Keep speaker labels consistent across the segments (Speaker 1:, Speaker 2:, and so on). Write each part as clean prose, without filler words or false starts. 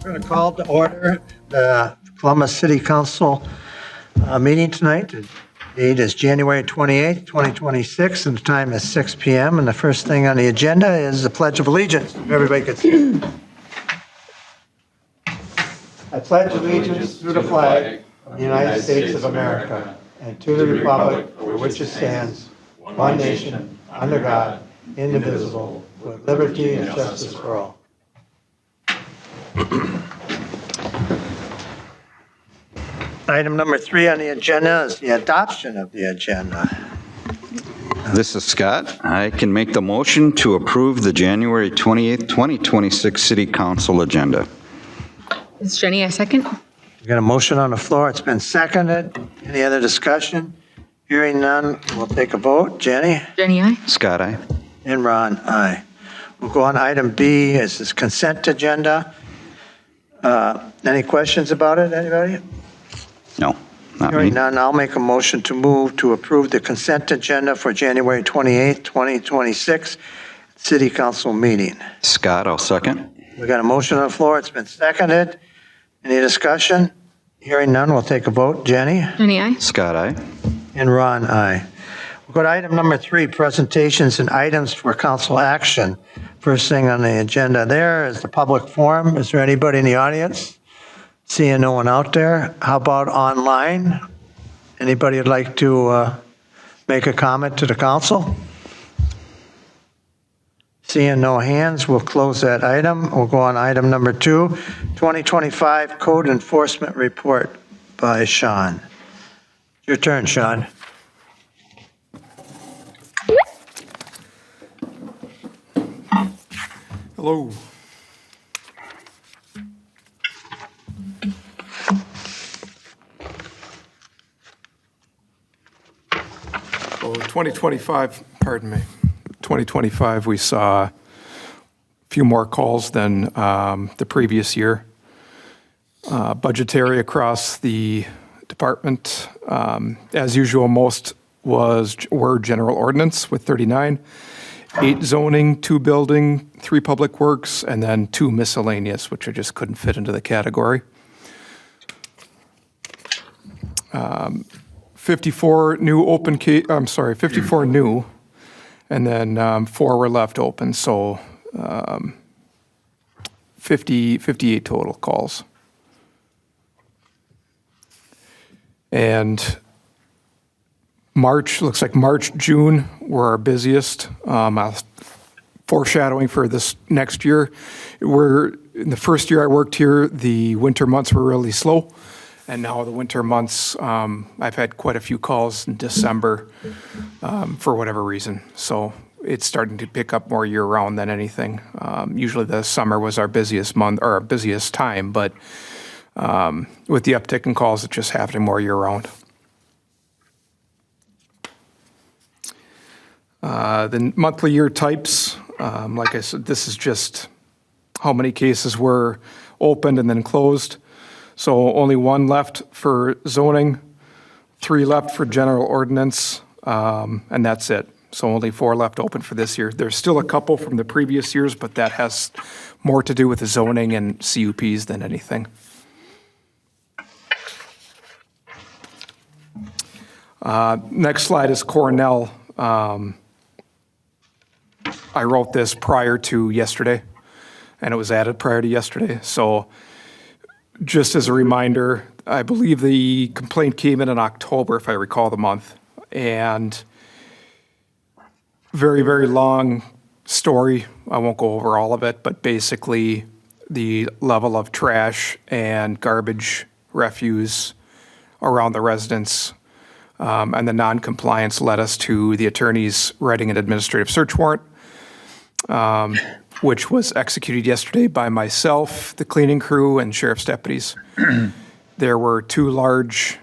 Speaker 1: We're going to call to order the Columbus City Council meeting tonight. The date is January 28th, 2026, and the time is 6 p.m. And the first thing on the agenda is the Pledge of Allegiance. If everybody could see. I pledge allegiance to the flag of the United States of America and to the republic for which it stands, one nation, under God, indivisible, with liberty and justice for all. Item number 3 on the agenda is the adoption of the agenda.
Speaker 2: This is Scott. I can make the motion to approve the January 28th, 2026 City Council agenda.
Speaker 3: This is Jenny, I second.
Speaker 1: We got a motion on the floor. It's been seconded. Any other discussion? Hearing none, we'll take a vote. Jenny?
Speaker 3: Jenny, aye.
Speaker 2: Scott, aye.
Speaker 1: And Ron, aye. We'll go on item B. Is this consent agenda. Any questions about it, anybody?
Speaker 2: No, not me.
Speaker 1: Hearing none, I'll make a motion to move to approve the consent agenda for January 28th, 2026 City Council meeting.
Speaker 2: Scott, I'll second.
Speaker 1: We got a motion on the floor. It's been seconded. Any discussion? Hearing none, we'll take a vote. Jenny?
Speaker 3: Jenny, aye.
Speaker 2: Scott, aye.
Speaker 1: And Ron, aye. We'll go to item number 3, presentations and items for council action. First thing on the agenda there is the public forum. Is there anybody in the audience? Seeing no one out there. How about online? Anybody would like to make a comment to the council? Seeing no hands, we'll close that item. We'll go on item number 2, 2025 Code Enforcement Report by Sean. Your turn, Sean.
Speaker 4: Hello. So 2025, we saw a few more calls than the previous year. Budgetary across the department, as usual, most were general ordinance with 39, 8 zoning, 2 building, 3 public works, and then 2 miscellaneous, which I just couldn't fit into the category. 54 new 54 new, and then 4 were left open, so 58 total calls. And looks like March, June were our busiest. Foreshadowing for this next year, in the first year I worked here, the winter months were really slow. And now the winter months, I've had quite a few calls in December for whatever reason. So it's starting to pick up more year-round than anything. Usually the summer was our busiest month or our busiest time, but with the uptick in calls, it's just happening more year-round. The monthly year types, like I said, this is just how many cases were opened and then closed. So only 1 left for zoning, 3 left for general ordinance, and that's it. So only 4 left open for this year. There's still a couple from the previous years, but that has more to do with the zoning and CUPs than anything. Next slide is Cornell. I wrote this prior to yesterday, and it was added prior to yesterday. So just as a reminder, I believe the complaint came in October, if I recall the month, and very, very long story. I won't go over all of it, but basically the level of trash and garbage, refuse around the residence and the non-compliance led us to the attorneys writing an administrative search warrant, which was executed yesterday by myself, the cleaning crew, and sheriff's deputies. There were 2 large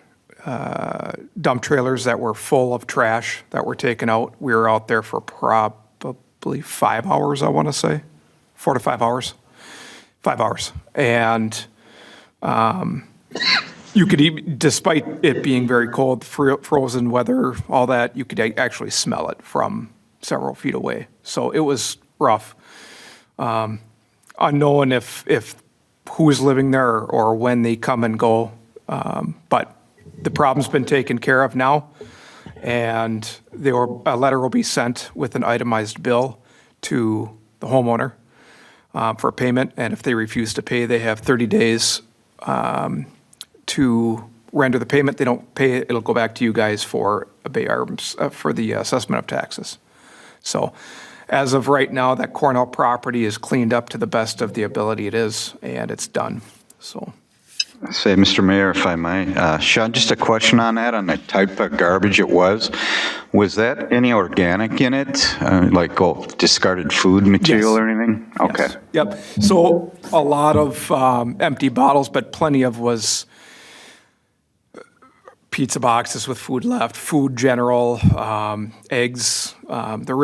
Speaker 4: dump trailers that were full of trash that were taken out. We were out there for probably 5 hours, I want to say. 4 to 5 hours. 5 hours. And you could, despite it being very cold, frozen weather, all that, you could actually smell it from several feet away. So it was rough. Unknown if who's living there or when they come and go. But the problem's been taken care of now, and a letter will be sent with an itemized bill to the homeowner for payment, and if they refuse to pay, they have 30 days to render the payment. They don't pay it, it'll go back to you guys for the assessment of taxes. So as of right now, that Cornell property is cleaned up to the best of the ability it is, and it's done, so.
Speaker 2: Say, Mr. Mayor, if I may, Sean, just a question on that, on the type of garbage it was. Was that any organic in it, like discarded food material
Speaker 4: Yes.
Speaker 2: or anything? Okay.
Speaker 4: Yes. Yep. So a lot of empty bottles, but plenty of was pizza boxes with food left, food general, eggs. The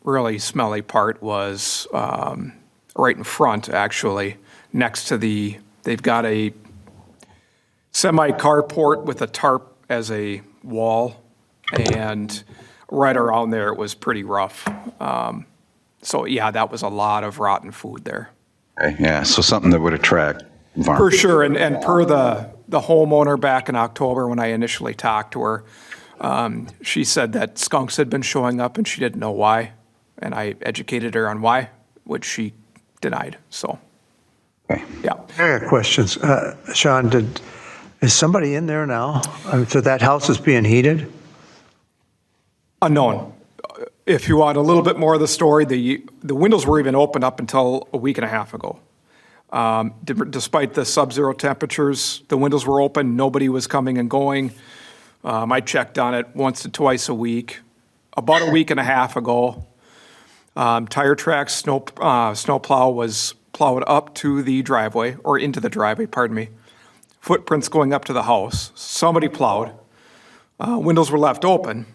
Speaker 4: really smelly part was right in front, actually, next to they've got a semi-carport with a tarp as a wall, and right around there it was pretty rough. So yeah, that was a lot of rotten food there.
Speaker 2: Okay, yeah, so something that would attract
Speaker 4: For
Speaker 2: varmints.
Speaker 4: sure, and per the homeowner back in October when I initially talked to her, she said that skunks had been showing up and she didn't know why, and I educated her on why, which she denied, so,
Speaker 2: Okay.
Speaker 4: yeah.
Speaker 1: I got questions. Sean, is somebody in there now? So that house is being heated?
Speaker 4: Unknown. If you want a little bit more of the story, the windows were even open up until a week and a half ago. Despite the sub-zero temperatures, the windows were open, nobody was coming and going. I checked on it once to twice a week. About a week and a half ago, tire tracks, snow plow was plowed up to the driveway, or into the driveway, pardon me. Footprints going up to the house. Somebody plowed. Windows were left open.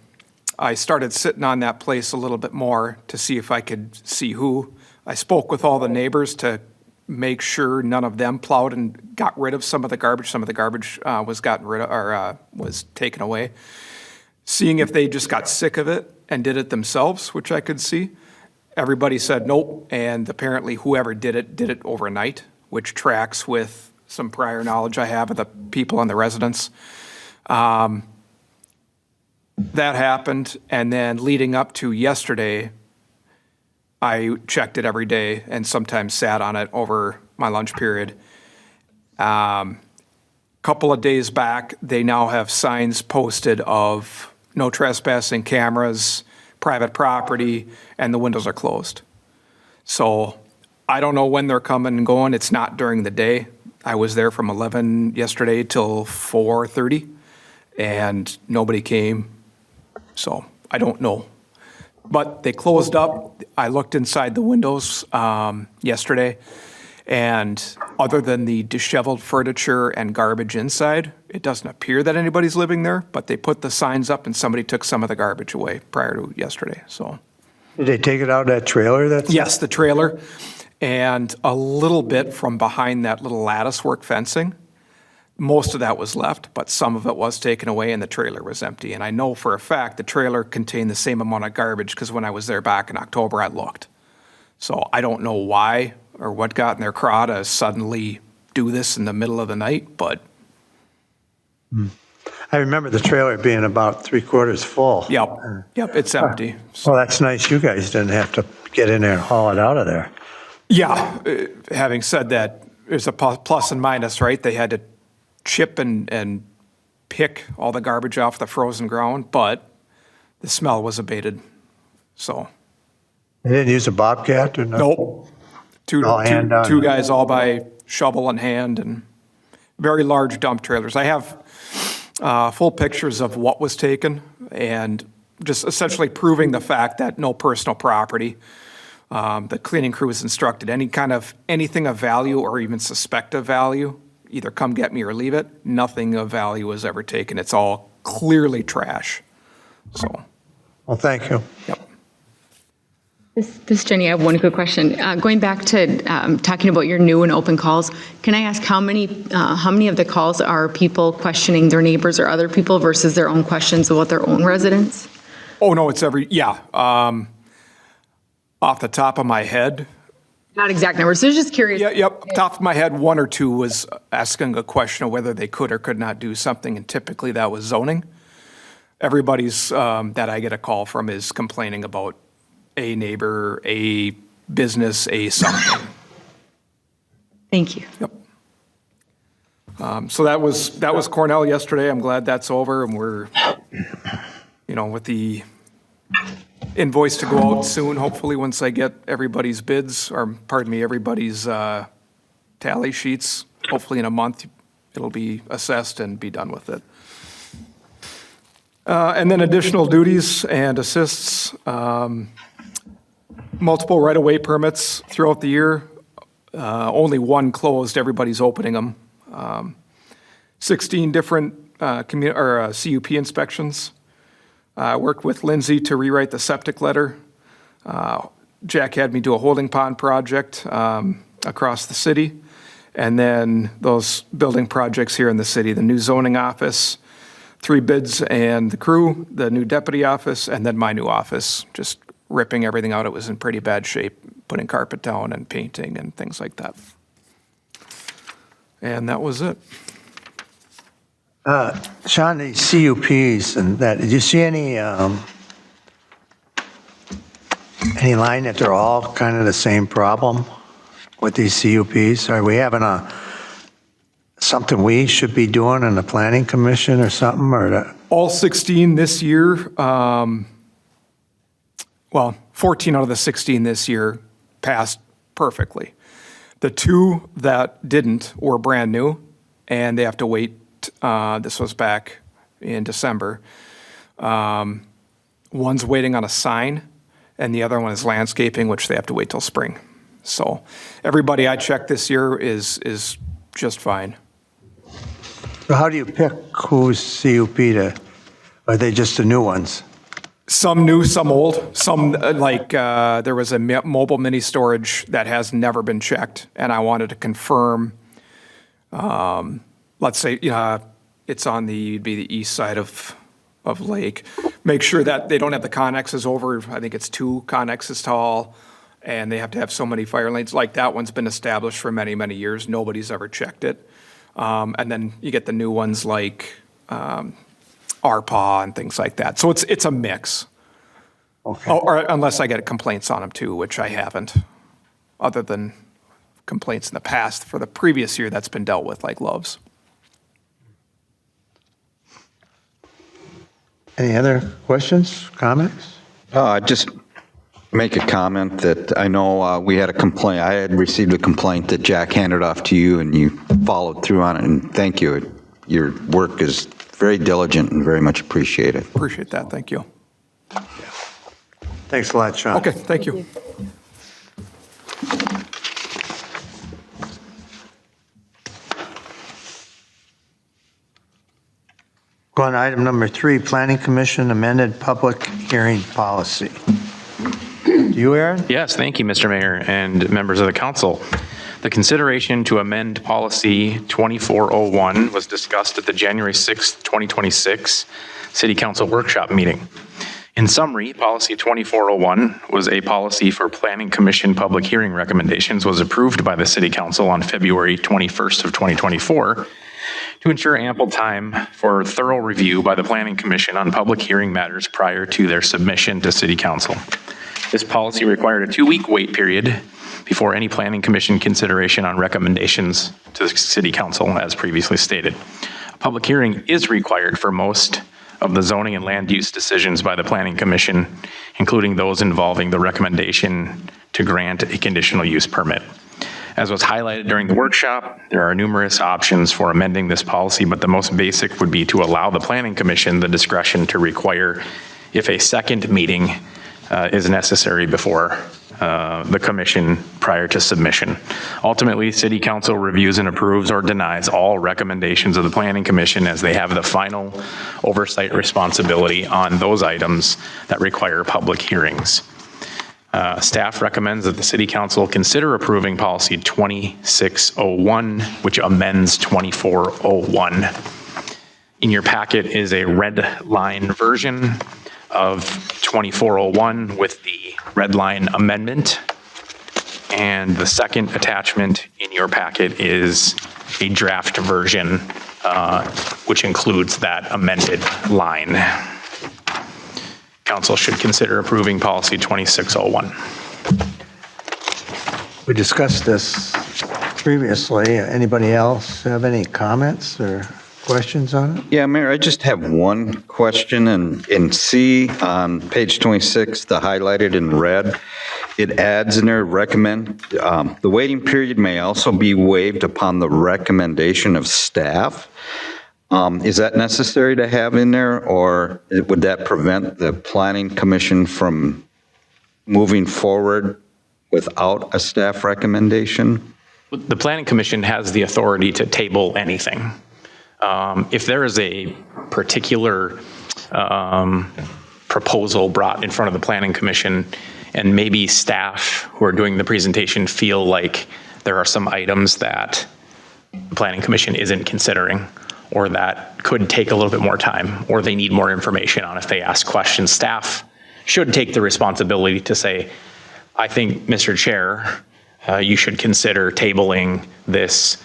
Speaker 4: I started sitting on that place a little bit more to see if I could see who. I spoke with all the neighbors to make sure none of them plowed and got rid of some of the garbage. Some of the garbage was gotten rid of, or was taken away. Seeing if they just got sick of it and did it themselves, which I could see. Everybody said nope, and apparently whoever did it overnight, which tracks with some prior knowledge I have of the people and the residents. That happened, and then leading up to yesterday, I checked it every day and sometimes sat on it over my lunch period. Couple of days back, they now have signs posted of no trespassing, cameras, private property, and the windows are closed. So I don't know when they're coming and going. It's not during the day. I was there from 11 yesterday till 4:30, and nobody came. So I don't know. But they closed up. I looked inside the windows yesterday, and other than the disheveled furniture and garbage inside, it doesn't appear that anybody's living there, but they put the signs up and somebody took some of the garbage away prior to yesterday, so.
Speaker 1: Did they take it out of that trailer that's?
Speaker 4: Yes, the trailer, and a little bit from behind that little lattice work fencing. Most of that was left, but some of it was taken away and the trailer was empty. And I know for a fact the trailer contained the same amount of garbage because when I was there back in October, I looked. So I don't know why or what got in their craw to suddenly do this in the middle of the night, but
Speaker 1: I remember the trailer being about 3/4 full.
Speaker 4: yep, it's empty.
Speaker 1: Well, that's nice. You guys didn't have to get in there and haul it out of there.
Speaker 4: Yeah, having said that, there's a plus and minus, right? They had to chip and pick all the garbage off the frozen ground, but the smell was abated, so.
Speaker 1: They didn't use a Bobcat or nothing?
Speaker 4: Nope. Two
Speaker 1: hand-on.
Speaker 4: guys all by shovel in hand and very large dump trailers. I have full pictures of what was taken and just essentially proving the fact that no personal property. The cleaning crew was instructed anything of value or even suspect of value, either come get me or leave it. Nothing of value was ever taken. It's all clearly trash. So,
Speaker 1: Well, thank you.
Speaker 4: yep.
Speaker 3: This is Jenny. I have one quick question. Going back to talking about your new and open calls, can I ask how many of the calls are people questioning their neighbors or other people versus their own questions about their own residents?
Speaker 4: Oh, no, it's off the top of my head,
Speaker 3: Not exact numbers, so just curious.
Speaker 4: Yeah, yep, top of my head, one or two was asking a question of whether they could or could not do something, and typically that was zoning. Everybody's, that I get a call from is complaining about a neighbor, a business, a something.
Speaker 3: Thank you.
Speaker 4: Yep. So that was Cornell yesterday. I'm glad that's over, and we're, with the invoice to go out soon, hopefully, once I get everybody's bids, or pardon me, everybody's tally sheets. Hopefully in a month, it'll be assessed and be done with it. And then additional duties and assists, multiple right-of-way permits throughout the year. Only one closed, everybody's opening them. 16 different CUP inspections. Worked with Lindsay to rewrite the septic letter. Jack had me do a holding pond project across the city. And then those building projects here in the city, the new zoning office, 3 bids and the crew, the new deputy office, and then my new office, just ripping everything out. It was in pretty bad shape, putting carpet down and painting and things like that. And that was it.
Speaker 1: Sean, the CUPs and that, did you see any line that they're all kind of the same problem with these CUPs? Are we having something we should be doing in the planning commission or something, or?
Speaker 4: All 16 this year, 14 out of the 16 this year passed perfectly. The 2 that didn't were brand new, and they have to wait. This was back in December. One's waiting on a sign, and the other one is landscaping, which they have to wait till spring. So everybody I checked this year is just fine.
Speaker 1: So how do you pick who's CUP to, are they just the new ones?
Speaker 4: Some new, some old. Some, there was a mobile mini storage that has never been checked, and I wanted to confirm, let's say, it's on the east side of Lake. Make sure that they don't have the connexes over, I think it's 2 connexes tall, and they have to have so many fire lanes. Like that one's been established for many, many years. Nobody's ever checked it. And then you get the new ones like RPAW and things like that. So it's a mix.
Speaker 1: Okay.
Speaker 4: Or unless I get complaints on them too, which I haven't, other than complaints in the past for the previous year that's been dealt with, like Loves.
Speaker 1: Any other questions, comments?
Speaker 2: Just make a comment that I know we had a complaint. I had received a complaint that Jack handed off to you, and you followed through on it, and thank you. Your work is very diligent and very much appreciated.
Speaker 4: Appreciate that. Thank you.
Speaker 1: Thanks a lot, Sean.
Speaker 4: Okay, thank you.
Speaker 1: Go on to item number 3, Planning Commission amended public hearing policy. Do you, Aaron?
Speaker 5: Yes, thank you, Mr. Mayor and members of the council. The consideration to amend policy 2401 was discussed at the January 6, 2026 City Council workshop meeting. In summary, policy 2401 was a policy for Planning Commission public hearing recommendations, was approved by the City Council on February 21st of 2024 to ensure ample time for thorough review by the Planning Commission on public hearing matters prior to their submission to City Council. This policy required a 2-week wait period before any Planning Commission consideration on recommendations to the City Council, as previously stated. A public hearing is required for most of the zoning and land use decisions by the Planning Commission, including those involving the recommendation to grant a conditional use permit. As was highlighted during the workshop, there are numerous options for amending this policy, but the most basic would be to allow the Planning Commission the discretion to require if a second meeting is necessary before the commission prior to submission. Ultimately, City Council reviews and approves or denies all recommendations of the Planning Commission, as they have the final oversight responsibility on those items that require public hearings. Staff recommends that the City Council consider approving policy 2601, which amends 2401. In your packet is a red line version of 2401 with the red line amendment. And the second attachment in your packet is a draft version, which includes that amended line. Council should consider approving policy 2601.
Speaker 1: We discussed this previously. Anybody else have any comments or questions on it?
Speaker 2: Yeah, Mayor, I just have one question. In C on page 26, the highlighted in red, it adds in there, recommend, the waiting period may also be waived upon the recommendation of staff. Is that necessary to have in there, or would that prevent the Planning Commission from moving forward without a staff recommendation?
Speaker 5: The Planning Commission has the authority to table anything. If there is a particular proposal brought in front of the Planning Commission, and maybe staff who are doing the presentation feel like there are some items that the Planning Commission isn't considering, or that could take a little bit more time, or they need more information on if they ask questions, staff should take the responsibility to say, I think, Mr. Chair, you should consider tabling this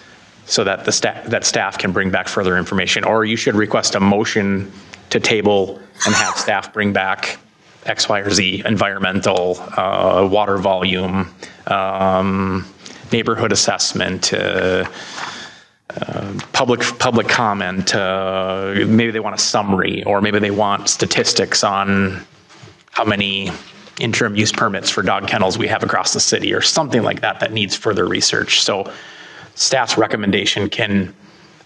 Speaker 5: so that staff can bring back further information, or you should request a motion to table and have staff bring back X, Y, or Z, environmental, water volume, neighborhood assessment, public comment, maybe they want a summary, or maybe they want statistics on how many interim use permits for dog kennels we have across the city, or something like that that needs further research. So staff's recommendation can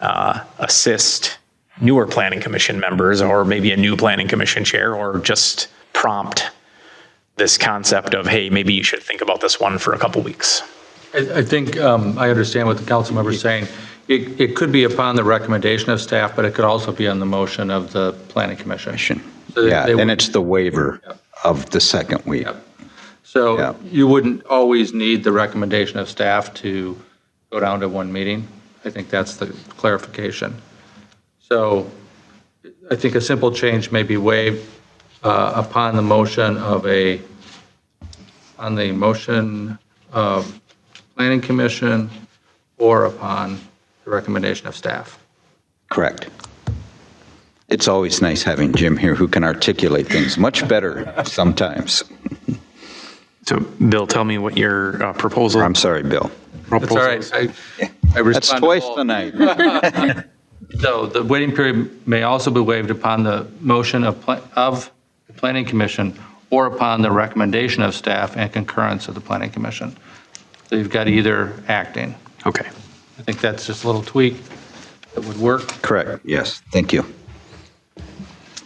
Speaker 5: assist newer Planning Commission members, or maybe a new Planning Commission chair, or just prompt this concept of, hey, maybe you should think about this one for a couple weeks.
Speaker 6: I think I understand what the council member is saying. It could be upon the recommendation of staff, but it could also be on the motion of the Planning Commission. So
Speaker 2: Yeah,
Speaker 6: they
Speaker 2: and
Speaker 6: would-
Speaker 2: it's the waiver of the second week.
Speaker 6: Yep. So
Speaker 2: Yeah.
Speaker 6: you wouldn't always need the recommendation of staff to go down to one meeting. I think that's the clarification. So I think a simple change may be waived upon the motion of Planning Commission, or upon the recommendation of staff.
Speaker 2: Correct. It's always nice having Jim here who can articulate things much better sometimes.
Speaker 5: So Bill, tell me what your proposal.
Speaker 2: I'm sorry, Bill.
Speaker 6: That's all right. I respond
Speaker 2: That's
Speaker 6: to
Speaker 2: twice
Speaker 6: both.
Speaker 2: tonight.
Speaker 6: So the waiting period may also be waived upon the motion of the Planning Commission, or upon the recommendation of staff and concurrence of the Planning Commission. So you've got either acting.
Speaker 5: Okay.
Speaker 6: I think that's just a little tweak that would work.
Speaker 2: Correct, yes, thank you.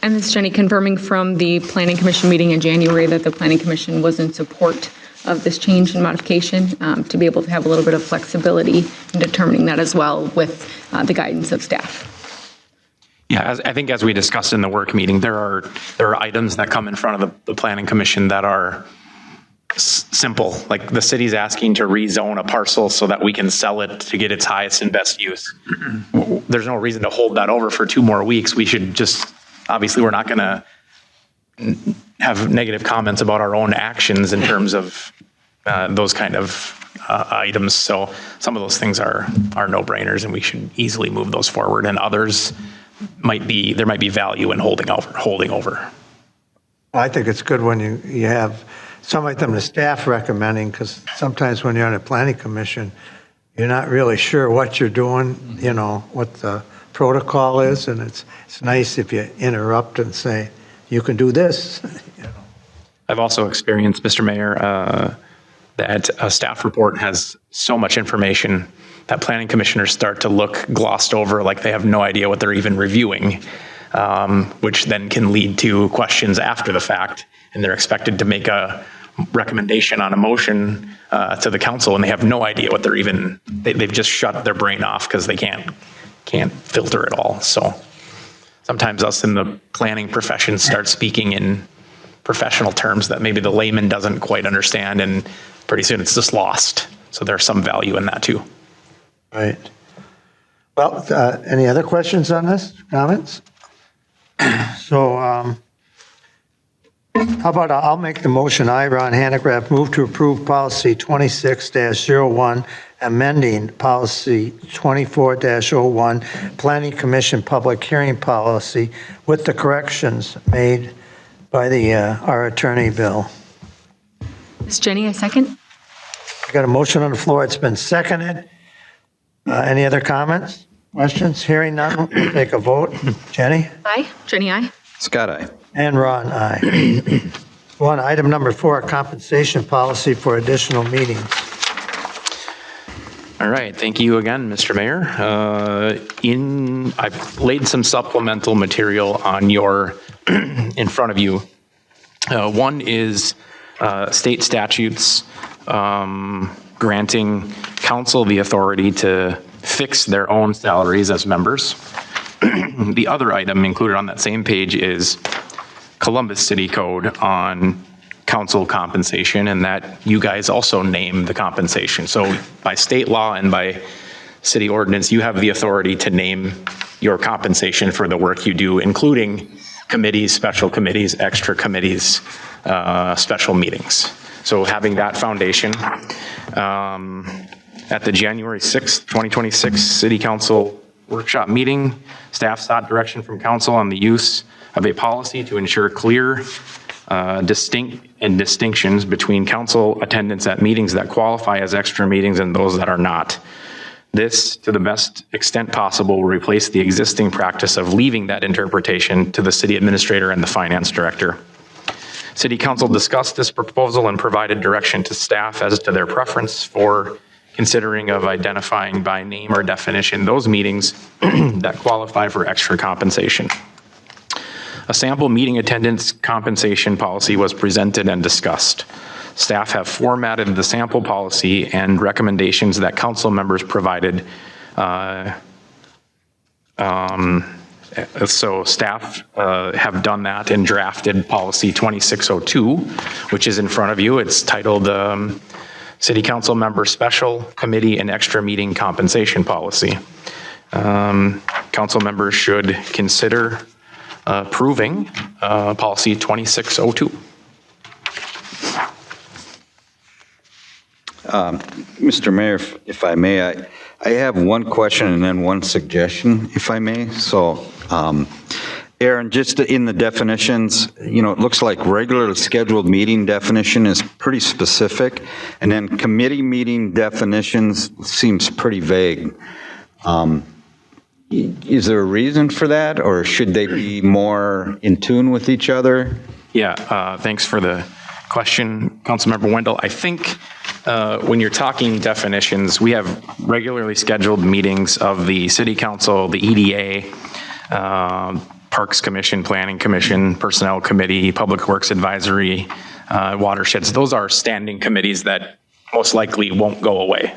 Speaker 3: And this is Jenny confirming from the Planning Commission meeting in January that the Planning Commission was in support of this change and modification, to be able to have a little bit of flexibility in determining that as well with the guidance of staff.
Speaker 5: Yeah, I think as we discussed in the work meeting, there are items that come in front of the Planning Commission that are simple, like the city's asking to rezone a parcel so that we can sell it to get its highest and best use. There's no reason to hold that over for 2 more weeks. We should just, obviously, we're not going to have negative comments about our own actions in terms of those kind of items. So some of those things are no-brainers, and we should easily move those forward. And others there might be value in holding over.
Speaker 1: I think it's good when you have some of them the staff recommending, because sometimes when you're on a planning commission, you're not really sure what you're doing, what the protocol is, and it's nice if you interrupt and say, you can do this.
Speaker 5: I've also experienced, Mr. Mayor, that a staff report has so much information that planning commissioners start to look glossed over like they have no idea what they're even reviewing, which then can lead to questions after the fact, and they're expected to make a recommendation on a motion to the council, and they have no idea what they're even, they've just shut their brain off because they can't filter it all. So sometimes us in the planning profession start speaking in professional terms that maybe the layman doesn't quite understand, and pretty soon it's just lost. So there's some value in that too.
Speaker 1: Right. Well, any other questions on this, comments? So How about I'll make the motion. I, Ron Hanegraaff, move to approve policy 26-01, amending policy 24-01, Planning Commission public hearing policy with the corrections made by our attorney, Bill.
Speaker 3: Ms. Jenny, I second.
Speaker 1: We got a motion on the floor. It's been seconded. Any other comments, questions? Hearing none, we'll take a vote. Jenny?
Speaker 3: Aye. Jenny, aye.
Speaker 2: Scott, aye.
Speaker 1: And Ron, aye. On item number 4, compensation policy for additional meetings.
Speaker 5: All right, thank you again, Mr. Mayor. I've laid some supplemental material on in front of you. One is state statutes granting council the authority to fix their own salaries as members. The other item included on that same page is Columbus City Code on council compensation, and that you guys also name the compensation. So by state law and by city ordinance, you have the authority to name your compensation for the work you do, including committees, special committees, extra committees, special meetings. So having that foundation, at the January 6th, 2026 City Council workshop meeting, staff sought direction from council on the use of a policy to ensure clear, distinct distinctions between council attendance at meetings that qualify as extra meetings and those that are not. This, to the best extent possible, will replace the existing practice of leaving that interpretation to the city administrator and the finance director. City Council discussed this proposal and provided direction to staff as to their preference for considering of identifying by name or definition those meetings that qualify for extra compensation. A sample meeting attendance compensation policy was presented and discussed. Staff have formatted the sample policy and recommendations that council members provided. So staff have done that and drafted policy 2602, which is in front of you. It's titled City Council Member Special Committee and Extra Meeting Compensation Policy. Council members should consider approving policy 2602.
Speaker 2: Mr. Mayor, if I may, I have one question and then one suggestion, if I may. So, Aaron, just in the definitions, it looks like regularly scheduled meeting definition is pretty specific, and then committee meeting definitions seems pretty vague. Is there a reason for that, or should they be more in tune with each other?
Speaker 5: Yeah, thanks for the question, Councilmember Wendell. I think when you're talking definitions, we have regularly scheduled meetings of the City Council, the EDA, Parks Commission, Planning Commission, Personnel Committee, Public Works Advisory, Watersheds. Those are standing committees that most likely won't go away.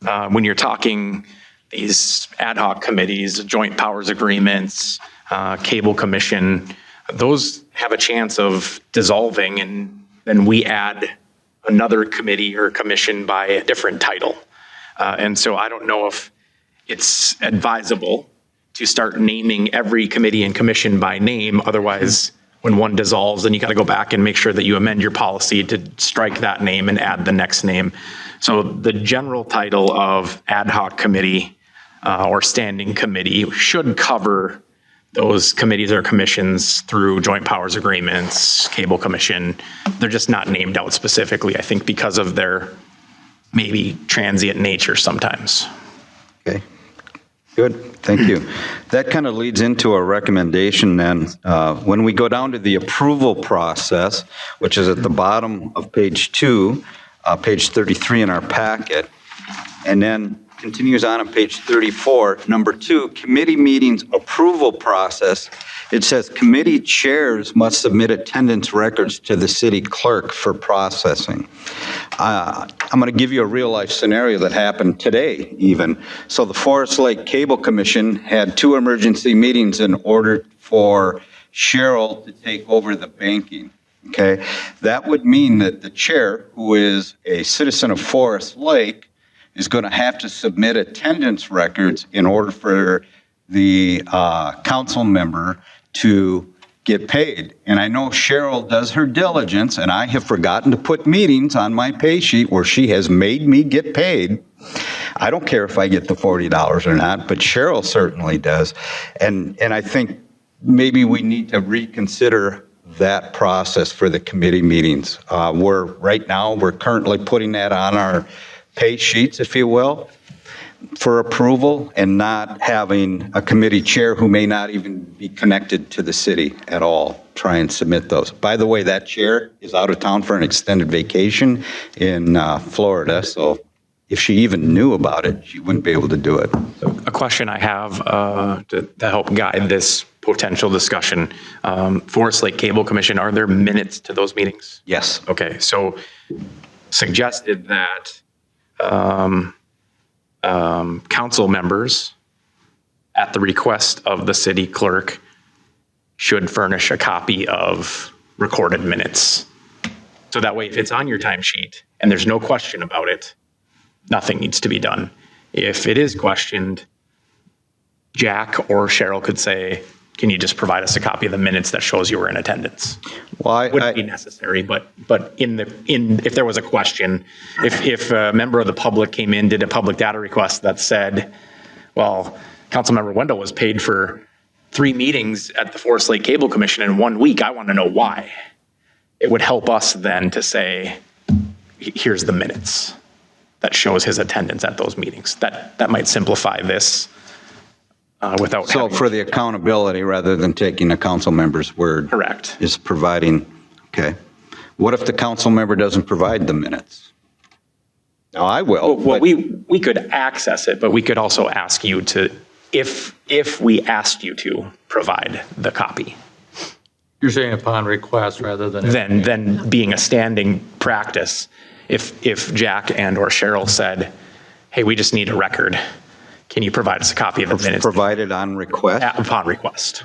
Speaker 5: When you're talking these ad hoc committees, joint powers agreements, Cable Commission, those have a chance of dissolving, and then we add another committee or commission by a different title. And so I don't know if it's advisable to start naming every committee and commission by name. Otherwise, when one dissolves, then you got to go back and make sure that you amend your policy to strike that name and add the next name. So the general title of ad hoc committee or standing committee should cover those committees or commissions through joint powers agreements, Cable Commission. They're just not named out specifically, I think, because of their maybe transient nature sometimes.
Speaker 2: Okay, good, thank you. That kind of leads into a recommendation then. When we go down to the approval process, which is at the bottom of page 2, page 33 in our packet, and then continues on page 34, number 2, committee meetings approval process. It says committee chairs must submit attendance records to the city clerk for processing. I'm going to give you a real life scenario that happened today even. So the Forest Lake Cable Commission had 2 emergency meetings in order for Cheryl to take over the banking. Okay, that would mean that the chair, who is a citizen of Forest Lake, is going to have to submit attendance records in order for the council member to get paid. And I know Cheryl does her diligence, and I have forgotten to put meetings on my pay sheet where she has made me get paid. I don't care if I get the $40 or not, but Cheryl certainly does. And I think maybe we need to reconsider that process for the committee meetings. Right now, we're currently putting that on our pay sheets, if you will, for approval, and not having a committee chair who may not even be connected to the city at all try and submit those. By the way, that chair is out of town for an extended vacation in Florida, so if she even knew about it, she wouldn't be able to do it.
Speaker 5: A question I have to help guide this potential discussion. Forest Lake Cable Commission, are there minutes to those meetings?
Speaker 2: Yes.
Speaker 5: Okay, so suggested that council members, at the request of the city clerk, should furnish a copy of recorded minutes. So that way, if it's on your timesheet and there's no question about it, nothing needs to be done. If it is questioned, Jack or Cheryl could say, can you just provide us a copy of the minutes that shows you were in attendance?
Speaker 2: Well,
Speaker 5: Wouldn't be necessary, but if there was a question, if a member of the public came in, did a public data request that said, well, Councilmember Wendell was paid for 3 meetings at the Forest Lake Cable Commission in 1 week, I want to know why. It would help us then to say, here's the minutes that shows his attendance at those meetings. That might simplify this without
Speaker 2: so
Speaker 5: having.
Speaker 2: for the accountability, rather than taking a council member's word.
Speaker 5: Correct.
Speaker 2: Is providing, okay. What if the council member doesn't provide the minutes? Now, I will.
Speaker 5: Well,
Speaker 2: but-
Speaker 5: we could access it, but we could also ask you to, if we asked you to provide the copy,
Speaker 6: You're saying upon request rather than.
Speaker 5: then being a standing practice, if Jack and or Cheryl said, hey, we just need a record, can you provide us a copy of the minutes?
Speaker 2: Provided on request?
Speaker 5: Upon request.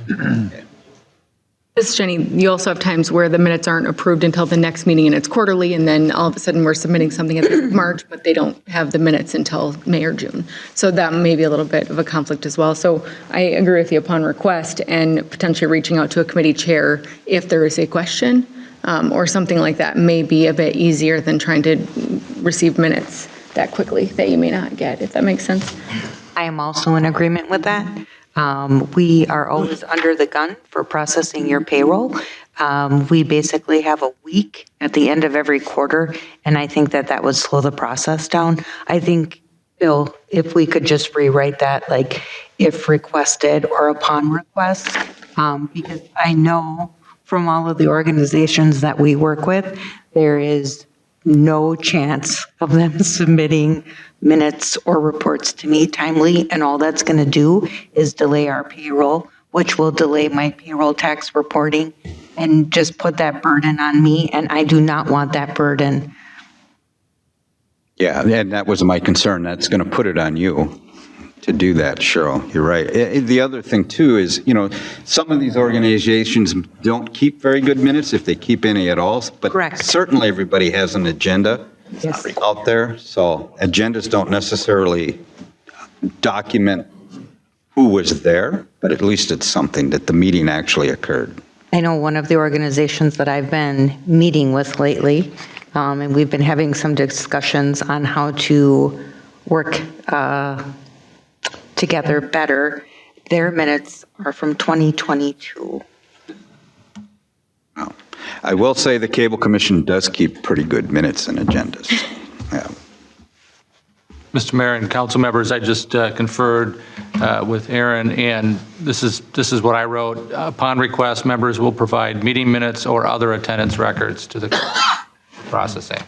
Speaker 3: This is Jenny, you also have times where the minutes aren't approved until the next meeting and it's quarterly, and then all of a sudden we're submitting something at the end of March, but they don't have the minutes until May or June. So that may be a little bit of a conflict as well. So I agree with you upon request and potentially reaching out to a committee chair if there is a question or something like that may be a bit easier than trying to receive minutes that quickly that you may not get, if that makes sense.
Speaker 7: I am also in agreement with that. We are always under the gun for processing your payroll. We basically have a week at the end of every quarter, and I think that would slow the process down. I think, Bill, if we could just rewrite that, like if requested or upon request, because I know from all of the organizations that we work with, there is no chance of them submitting minutes or reports to me timely, and all that's going to do is delay our payroll, which will delay my payroll tax reporting and just put that burden on me, and I do not want that burden.
Speaker 2: Yeah, and that was my concern. That's going to put it on you to do that, Cheryl. You're right. The other thing, too, is, some of these organizations don't keep very good minutes, if they keep any at all. But
Speaker 7: Correct.
Speaker 2: certainly everybody has an agenda
Speaker 7: Yes.
Speaker 2: out there. So agendas don't necessarily document who was there, but at least it's something that the meeting actually occurred.
Speaker 7: I know one of the organizations that I've been meeting with lately, and we've been having some discussions on how to work together better. Their minutes are from 2022.
Speaker 2: Well, I will say the Cable Commission does keep pretty good minutes and agendas. Yeah.
Speaker 6: Mr. Mayor and council members, I just conferred with Aaron, and this is what I wrote. Upon request, members will provide meeting minutes or other attendance records to the processing.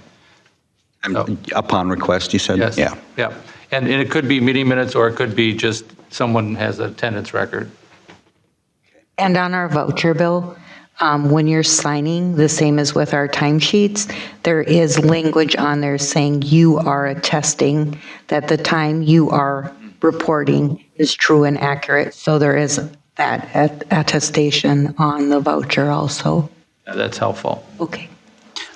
Speaker 2: Upon request, you said?
Speaker 6: Yes.
Speaker 2: Yeah.
Speaker 6: Yeah. And it could be meeting minutes, or it could be just someone has an attendance record.
Speaker 7: And on our voucher bill, when you're signing, the same as with our timesheets, there is language on there saying you are attesting that the time you are reporting is true and accurate. So there is that attestation on the voucher also.
Speaker 6: That's helpful.
Speaker 7: Okay.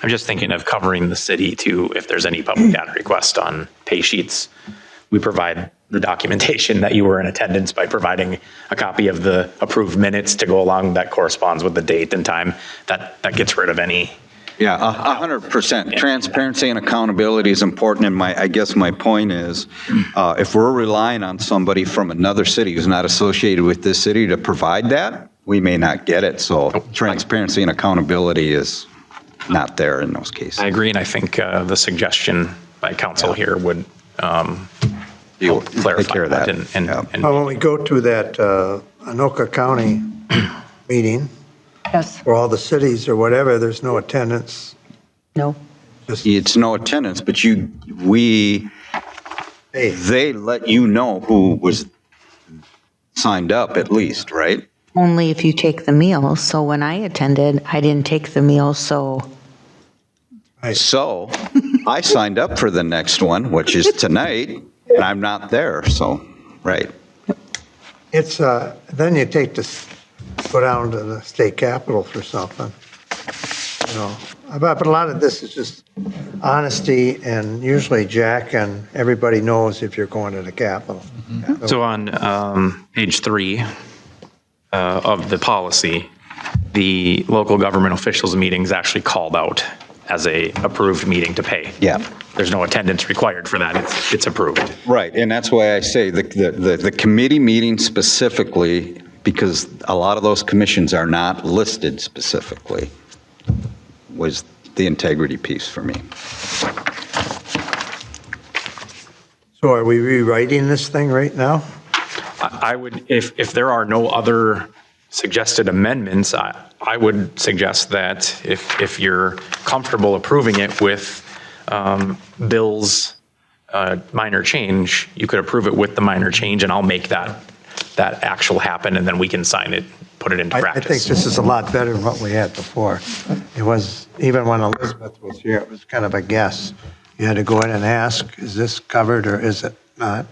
Speaker 5: I'm just thinking of covering the city too, if there's any public data request on pay sheets, we provide the documentation that you were in attendance by providing a copy of the approved minutes to go along that corresponds with the date and time. That gets rid of any.
Speaker 2: Yeah, 100%. Transparency and accountability is important, and I guess my point is, if we're relying on somebody from another city who's not associated with this city to provide that, we may not get it. So transparency and accountability is not there in those cases.
Speaker 5: I agree, and I think the suggestion by council here would
Speaker 2: You'll
Speaker 5: clarify
Speaker 2: take care of that.
Speaker 5: And
Speaker 1: Well, when we go to that Anoka County meeting,
Speaker 7: Yes.
Speaker 1: for all the cities or whatever, there's no attendance.
Speaker 7: No.
Speaker 2: It's no attendance, but
Speaker 1: Hey,
Speaker 2: they let you know who was signed up at least, right?
Speaker 7: Only if you take the meal. So when I attended, I didn't take the meal, so
Speaker 2: So I signed up for the next one, which is tonight, and I'm not there, so, right.
Speaker 1: it's, then you go down to the state capitol for something. You know, but a lot of this is just honesty, and usually Jack and everybody knows if you're going to the capitol.
Speaker 5: so on page 3 of the policy, the local government officials meeting is actually called out as a approved meeting to pay.
Speaker 2: Yeah.
Speaker 5: There's no attendance required for that. It's approved.
Speaker 2: Right, and that's why I say the committee meeting specifically, because a lot of those commissions are not listed specifically, was the integrity piece for me.
Speaker 1: So are we rewriting this thing right now?
Speaker 5: I would, if there are no other suggested amendments, I would suggest that if you're comfortable approving it with Bill's minor change, you could approve it with the minor change, and I'll make that actual happen, and then we can sign it, put it into
Speaker 1: I
Speaker 5: practice.
Speaker 1: think this is a lot better than what we had before. It was, even when Elizabeth was here, it was kind of a guess. You had to go in and ask, is this covered or is it not?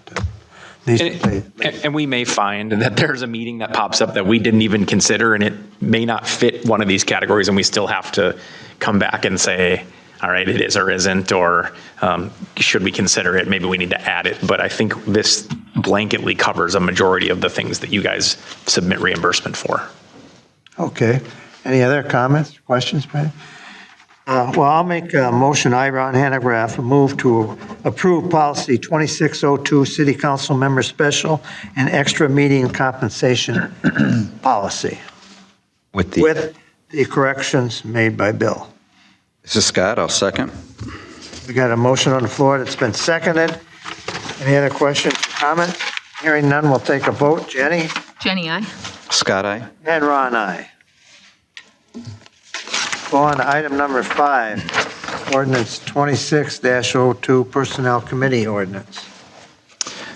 Speaker 5: And we may find that there's a meeting that pops up that we didn't even consider, and it may not fit one of these categories, and we still have to come back and say, all right, it is or isn't, or should we consider it? Maybe we need to add it. But I think this blanketly covers a majority of the things that you guys submit reimbursement for.
Speaker 1: Okay. Any other comments, questions, Patty? Well, I'll make a motion, I, Ron Hanegraaff, move to approve policy 2602, city council member special and extra meeting compensation policy
Speaker 2: With
Speaker 1: with the corrections made by Bill.
Speaker 2: This is Scott, I'll second.
Speaker 1: We got a motion on the floor that's been seconded. Any other questions or comments? Hearing none, we'll take a vote. Jenny?
Speaker 3: Jenny, aye.
Speaker 2: Scott, aye.
Speaker 1: And Ron, aye. Go on to item number 5, ordinance 26-02, Personnel Committee Ordinance.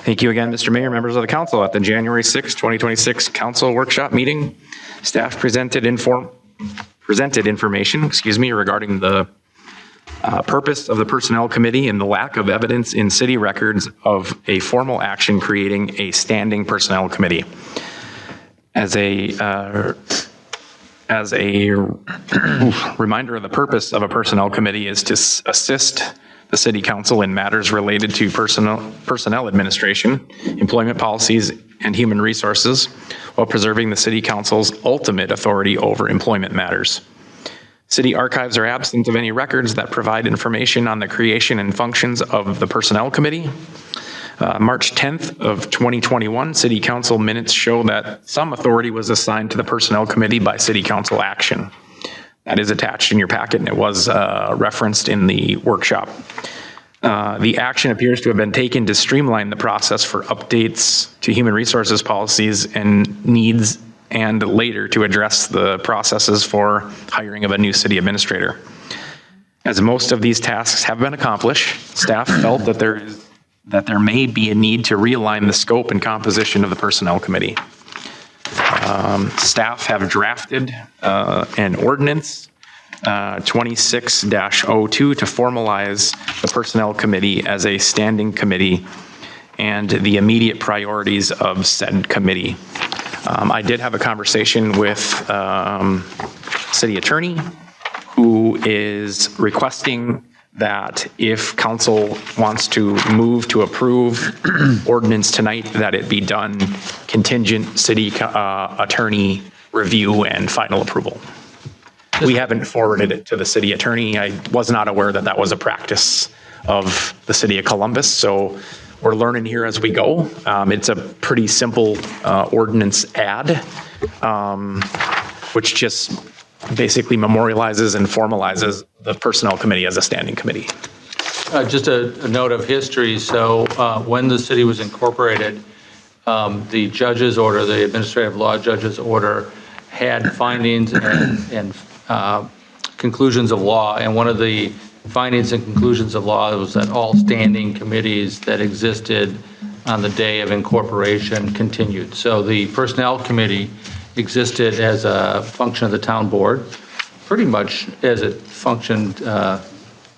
Speaker 5: Thank you again, Mr. Mayor, members of the council. At the January 6, 2026 council workshop meeting, staff presented information, regarding the purpose of the Personnel Committee and the lack of evidence in city records of a formal action creating a standing Personnel Committee. As a reminder of the purpose of a Personnel Committee is to assist the City Council in matters related to personnel administration, employment policies, and human resources, while preserving the City Council's ultimate authority over employment matters. City archives are absent of any records that provide information on the creation and functions of the Personnel Committee. March 10th of 2021, City Council minutes show that some authority was assigned to the Personnel Committee by City Council action. That is attached in your packet, and it was referenced in the workshop. The action appears to have been taken to streamline the process for updates to human resources policies and needs, and later to address the processes for hiring of a new city administrator. As most of these tasks have been accomplished, staff felt that there may be a need to realign the scope and composition of the Personnel Committee. Staff have drafted an ordinance 26-02 to formalize the Personnel Committee as a standing committee and the immediate priorities of said committee. I did have a conversation with City Attorney, who is requesting that if council wants to move to approve ordinance tonight, that it be done contingent city attorney review and final approval. We haven't forwarded it to the city attorney. I was not aware that that was a practice of the city of Columbus, so we're learning here as we go. It's a pretty simple ordinance ad, which just basically memorializes and formalizes the Personnel Committee as a standing committee.
Speaker 6: Just a note of history. So when the city was incorporated, the judge's order, the administrative law judge's order, had findings and conclusions of law. And one of the findings and conclusions of law was that all standing committees that existed on the day of incorporation continued. So the Personnel Committee existed as a function of the town board, pretty much as it functioned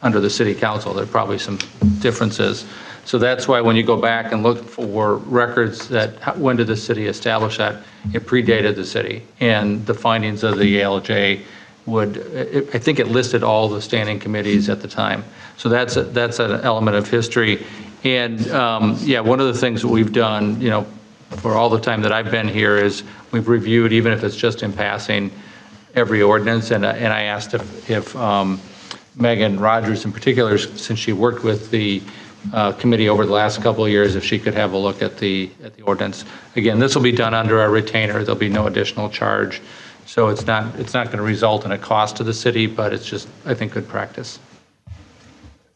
Speaker 6: under the city council. There are probably some differences. So that's why when you go back and look for records that, when did the city establish that, it predated the city. And the findings of the ALJ I think it listed all the standing committees at the time. So that's an element of history. And yeah, one of the things that we've done, for all the time that I've been here is we've reviewed, even if it's just in passing, every ordinance. And I asked if Megan Rogers in particular, since she worked with the committee over the last couple of years, if she could have a look at the ordinance. Again, this will be done under a retainer. There'll be no additional charge. So it's not going to result in a cost to the city, but it's just, I think, good practice.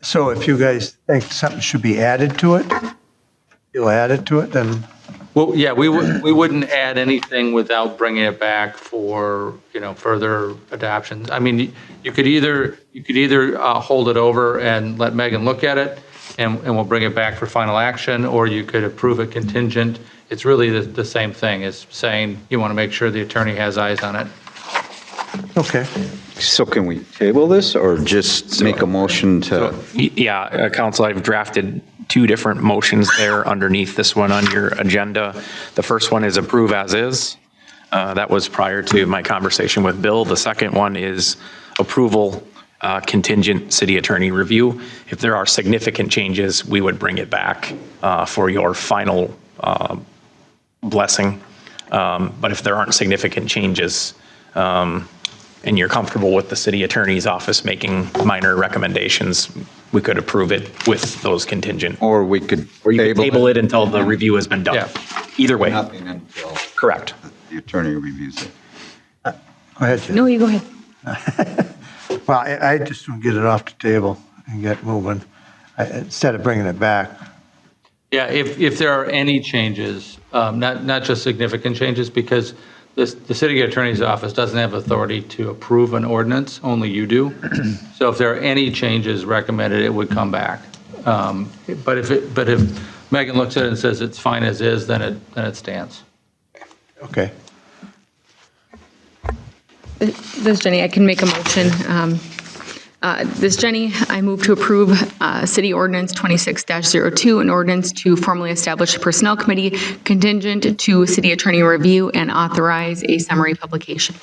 Speaker 1: So if you guys think something should be added to it, you'll add it to it, then?
Speaker 6: Well, yeah, we wouldn't add anything without bringing it back for, further adoptions. I mean, you could either hold it over and let Megan look at it, and we'll bring it back for final action, or you could approve it contingent. It's really the same thing as saying you want to make sure the attorney has eyes on it.
Speaker 1: Okay.
Speaker 2: So can we table this or just make a motion to?
Speaker 5: Yeah, Council, I've drafted two different motions there underneath this one on your agenda. The first one is approve as is. That was prior to my conversation with Bill. The second one is approval contingent city attorney review. If there are significant changes, we would bring it back for your final blessing. But if there aren't significant changes, and you're comfortable with the city attorney's office making minor recommendations, we could approve it with those contingent.
Speaker 2: Or we could
Speaker 5: Table it until the review has been done.
Speaker 6: Yeah.
Speaker 5: Either way.
Speaker 2: Nothing until
Speaker 5: Correct.
Speaker 2: the attorney reviews it.
Speaker 1: Go ahead, Jim.
Speaker 3: No, you go ahead.
Speaker 1: Well, I just want to get it off the table and get moving, instead of bringing it back.
Speaker 6: Yeah, if there are any changes, not just significant changes, because the city attorney's office doesn't have authority to approve an ordinance, only you do. So if there are any changes recommended, it would come back. But if Megan looks at it and says it's fine as is, then it stands.
Speaker 1: Okay.
Speaker 3: This is Jenny. I can make a motion. This is Jenny. I move to approve City Ordinance 26-02, an ordinance to formally establish a personnel committee contingent to city attorney review and authorize a summary publication.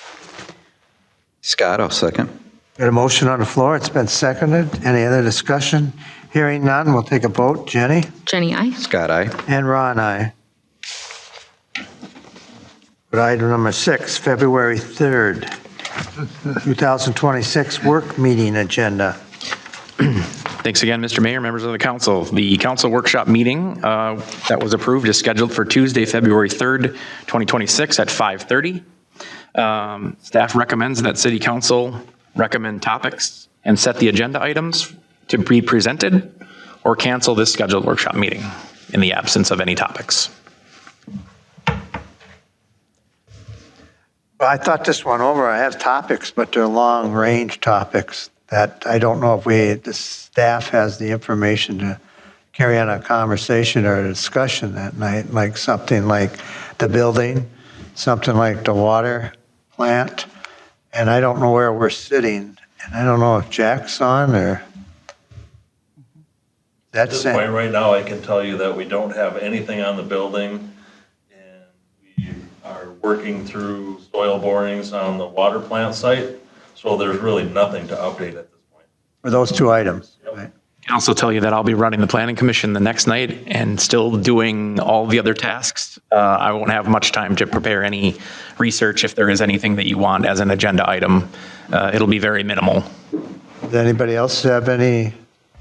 Speaker 2: Scott, I'll second.
Speaker 1: Got a motion on the floor. It's been seconded. Any other discussion? Hearing none, we'll take a vote. Jenny?
Speaker 3: Jenny, aye.
Speaker 2: Scott, aye.
Speaker 1: And Ron, aye. Good, item number 6, February 3rd, 2026 work meeting agenda.
Speaker 5: Thanks again, Mr. Mayor, members of the council. The council workshop meeting that was approved is scheduled for Tuesday, February 3rd, 2026 at 5:30. Staff recommends that city council recommend topics and set the agenda items to be presented or cancel this scheduled workshop meeting in the absence of any topics.
Speaker 1: Well, I thought this one over. I have topics, but they're long-range topics that I don't know if the staff has the information to carry on a conversation or a discussion that night, like something like the building, something like the water plant, and I don't know where we're sitting, and I don't know if Jack's on or...
Speaker 8: At this point right now, I can tell you that we don't have anything on the building, and we are working through soil borings on the water plant site, so there's really nothing to update at this point.
Speaker 1: for those two items.
Speaker 8: Yep.
Speaker 1: Right.
Speaker 5: I can also tell you that I'll be running the planning commission the next night and still doing all the other tasks. I won't have much time to prepare any research if there is anything that you want as an agenda item. It'll be very minimal.
Speaker 1: Does anybody else have any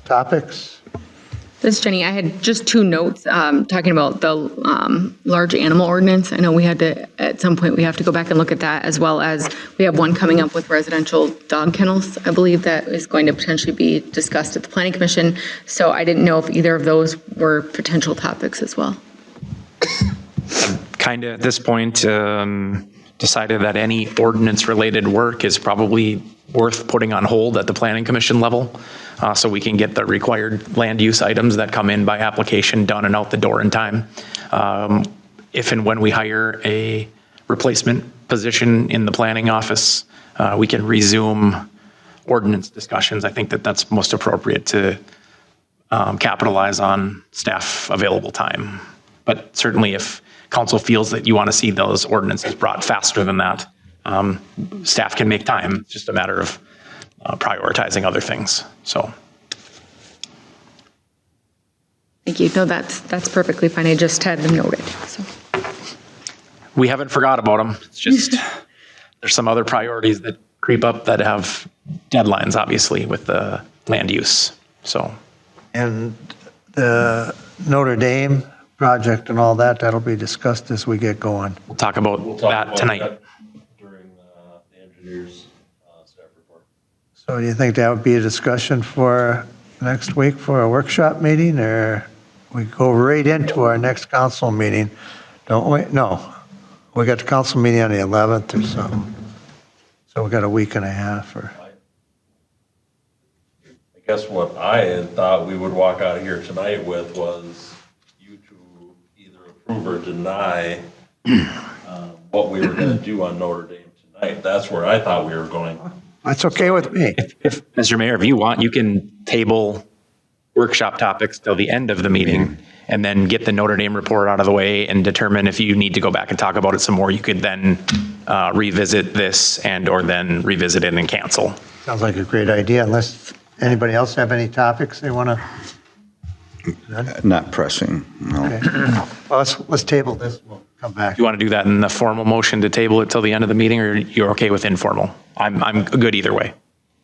Speaker 1: topics?
Speaker 3: This is Jenny. I had just two notes talking about the large animal ordinance. I know we had to, at some point, we have to go back and look at that, as well as we have one coming up with residential dog kennels, I believe, that is going to potentially be discussed at the Planning Commission. So I didn't know if either of those were potential topics as well.
Speaker 5: Kind of at this point decided that any ordinance-related work is probably worth putting on hold at the Planning Commission level, so we can get the required land use items that come in by application done and out the door in time. If and when we hire a replacement position in the planning office, we can resume ordinance discussions. I think that that's most appropriate to capitalize on staff available time. But certainly if council feels that you want to see those ordinances brought faster than that, staff can make time. It's just a matter of prioritizing other things. So.
Speaker 3: Thank you. No, that's perfectly fine. I just had them noted. So.
Speaker 5: We haven't forgot about them. It's just there's some other priorities that creep up that have deadlines, obviously, with the land use. So.
Speaker 1: And the Notre Dame project and all that, that'll be discussed as we get going.
Speaker 5: We'll talk about that tonight.
Speaker 8: During the engineer's staff report.
Speaker 1: So do you think that would be a discussion for next week for a workshop meeting, or we go right into our next council meeting, don't we? No, we got the council meeting on the 11th or something. So we got a week and a half or.
Speaker 8: I guess what I had thought we would walk out of here tonight with was you to either approve or deny what we were going to do on Notre Dame tonight. That's where I thought we were going.
Speaker 1: That's okay with me.
Speaker 5: If, Mr. Mayor, if you want, you can table workshop topics till the end of the meeting and then get the Notre Dame report out of the way and determine if you need to go back and talk about it some more. You could then revisit this and or then revisit it and cancel.
Speaker 1: Sounds like a great idea, unless anybody else have any topics they want to?
Speaker 2: Not pressing, no.
Speaker 1: Okay. Well, let's table this. We'll come back.
Speaker 5: You want to do that in the formal motion to table it till the end of the meeting, or you're okay with informal? I'm good either way.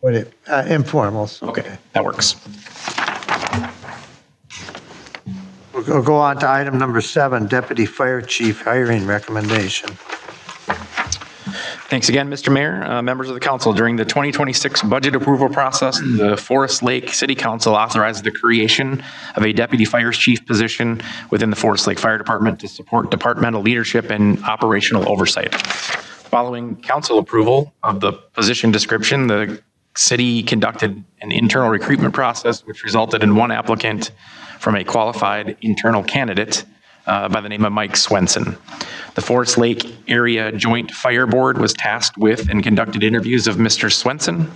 Speaker 1: Informal. So
Speaker 5: Okay, that works.
Speaker 1: We'll go on to item number 7, Deputy Fire Chief hiring recommendation.
Speaker 5: Thanks again, Mr. Mayor. Members of the council, during the 2026 budget approval process, the Forest Lake City Council authorized the creation of a deputy fire chief position within the Forest Lake Fire Department to support departmental leadership and operational oversight. Following council approval of the position description, the city conducted an internal recruitment process, which resulted in one applicant from a qualified internal candidate by the name of Mike Swenson. The Forest Lake Area Joint Fire Board was tasked with and conducted interviews of Mr. Swenson.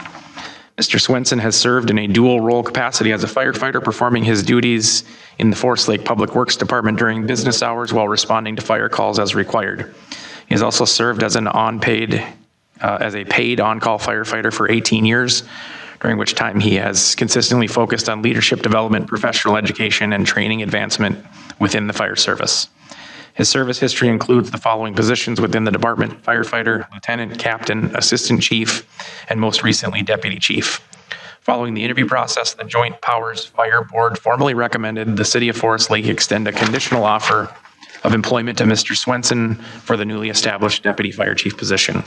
Speaker 5: Mr. Swenson has served in a dual role capacity as a firefighter, performing his duties in the Forest Lake Public Works Department during business hours while responding to fire calls as required. He has also served as as a paid on-call firefighter for 18 years, during which time he has consistently focused on leadership development, professional education, and training advancement within the fire service. His service history includes the following positions within the department: firefighter, lieutenant, captain, assistant chief, and most recently, deputy chief. Following the interview process, the Joint Powers Fire Board formally recommended the City of Forest Lake extend a conditional offer of employment to Mr. Swenson for the newly established deputy fire chief position.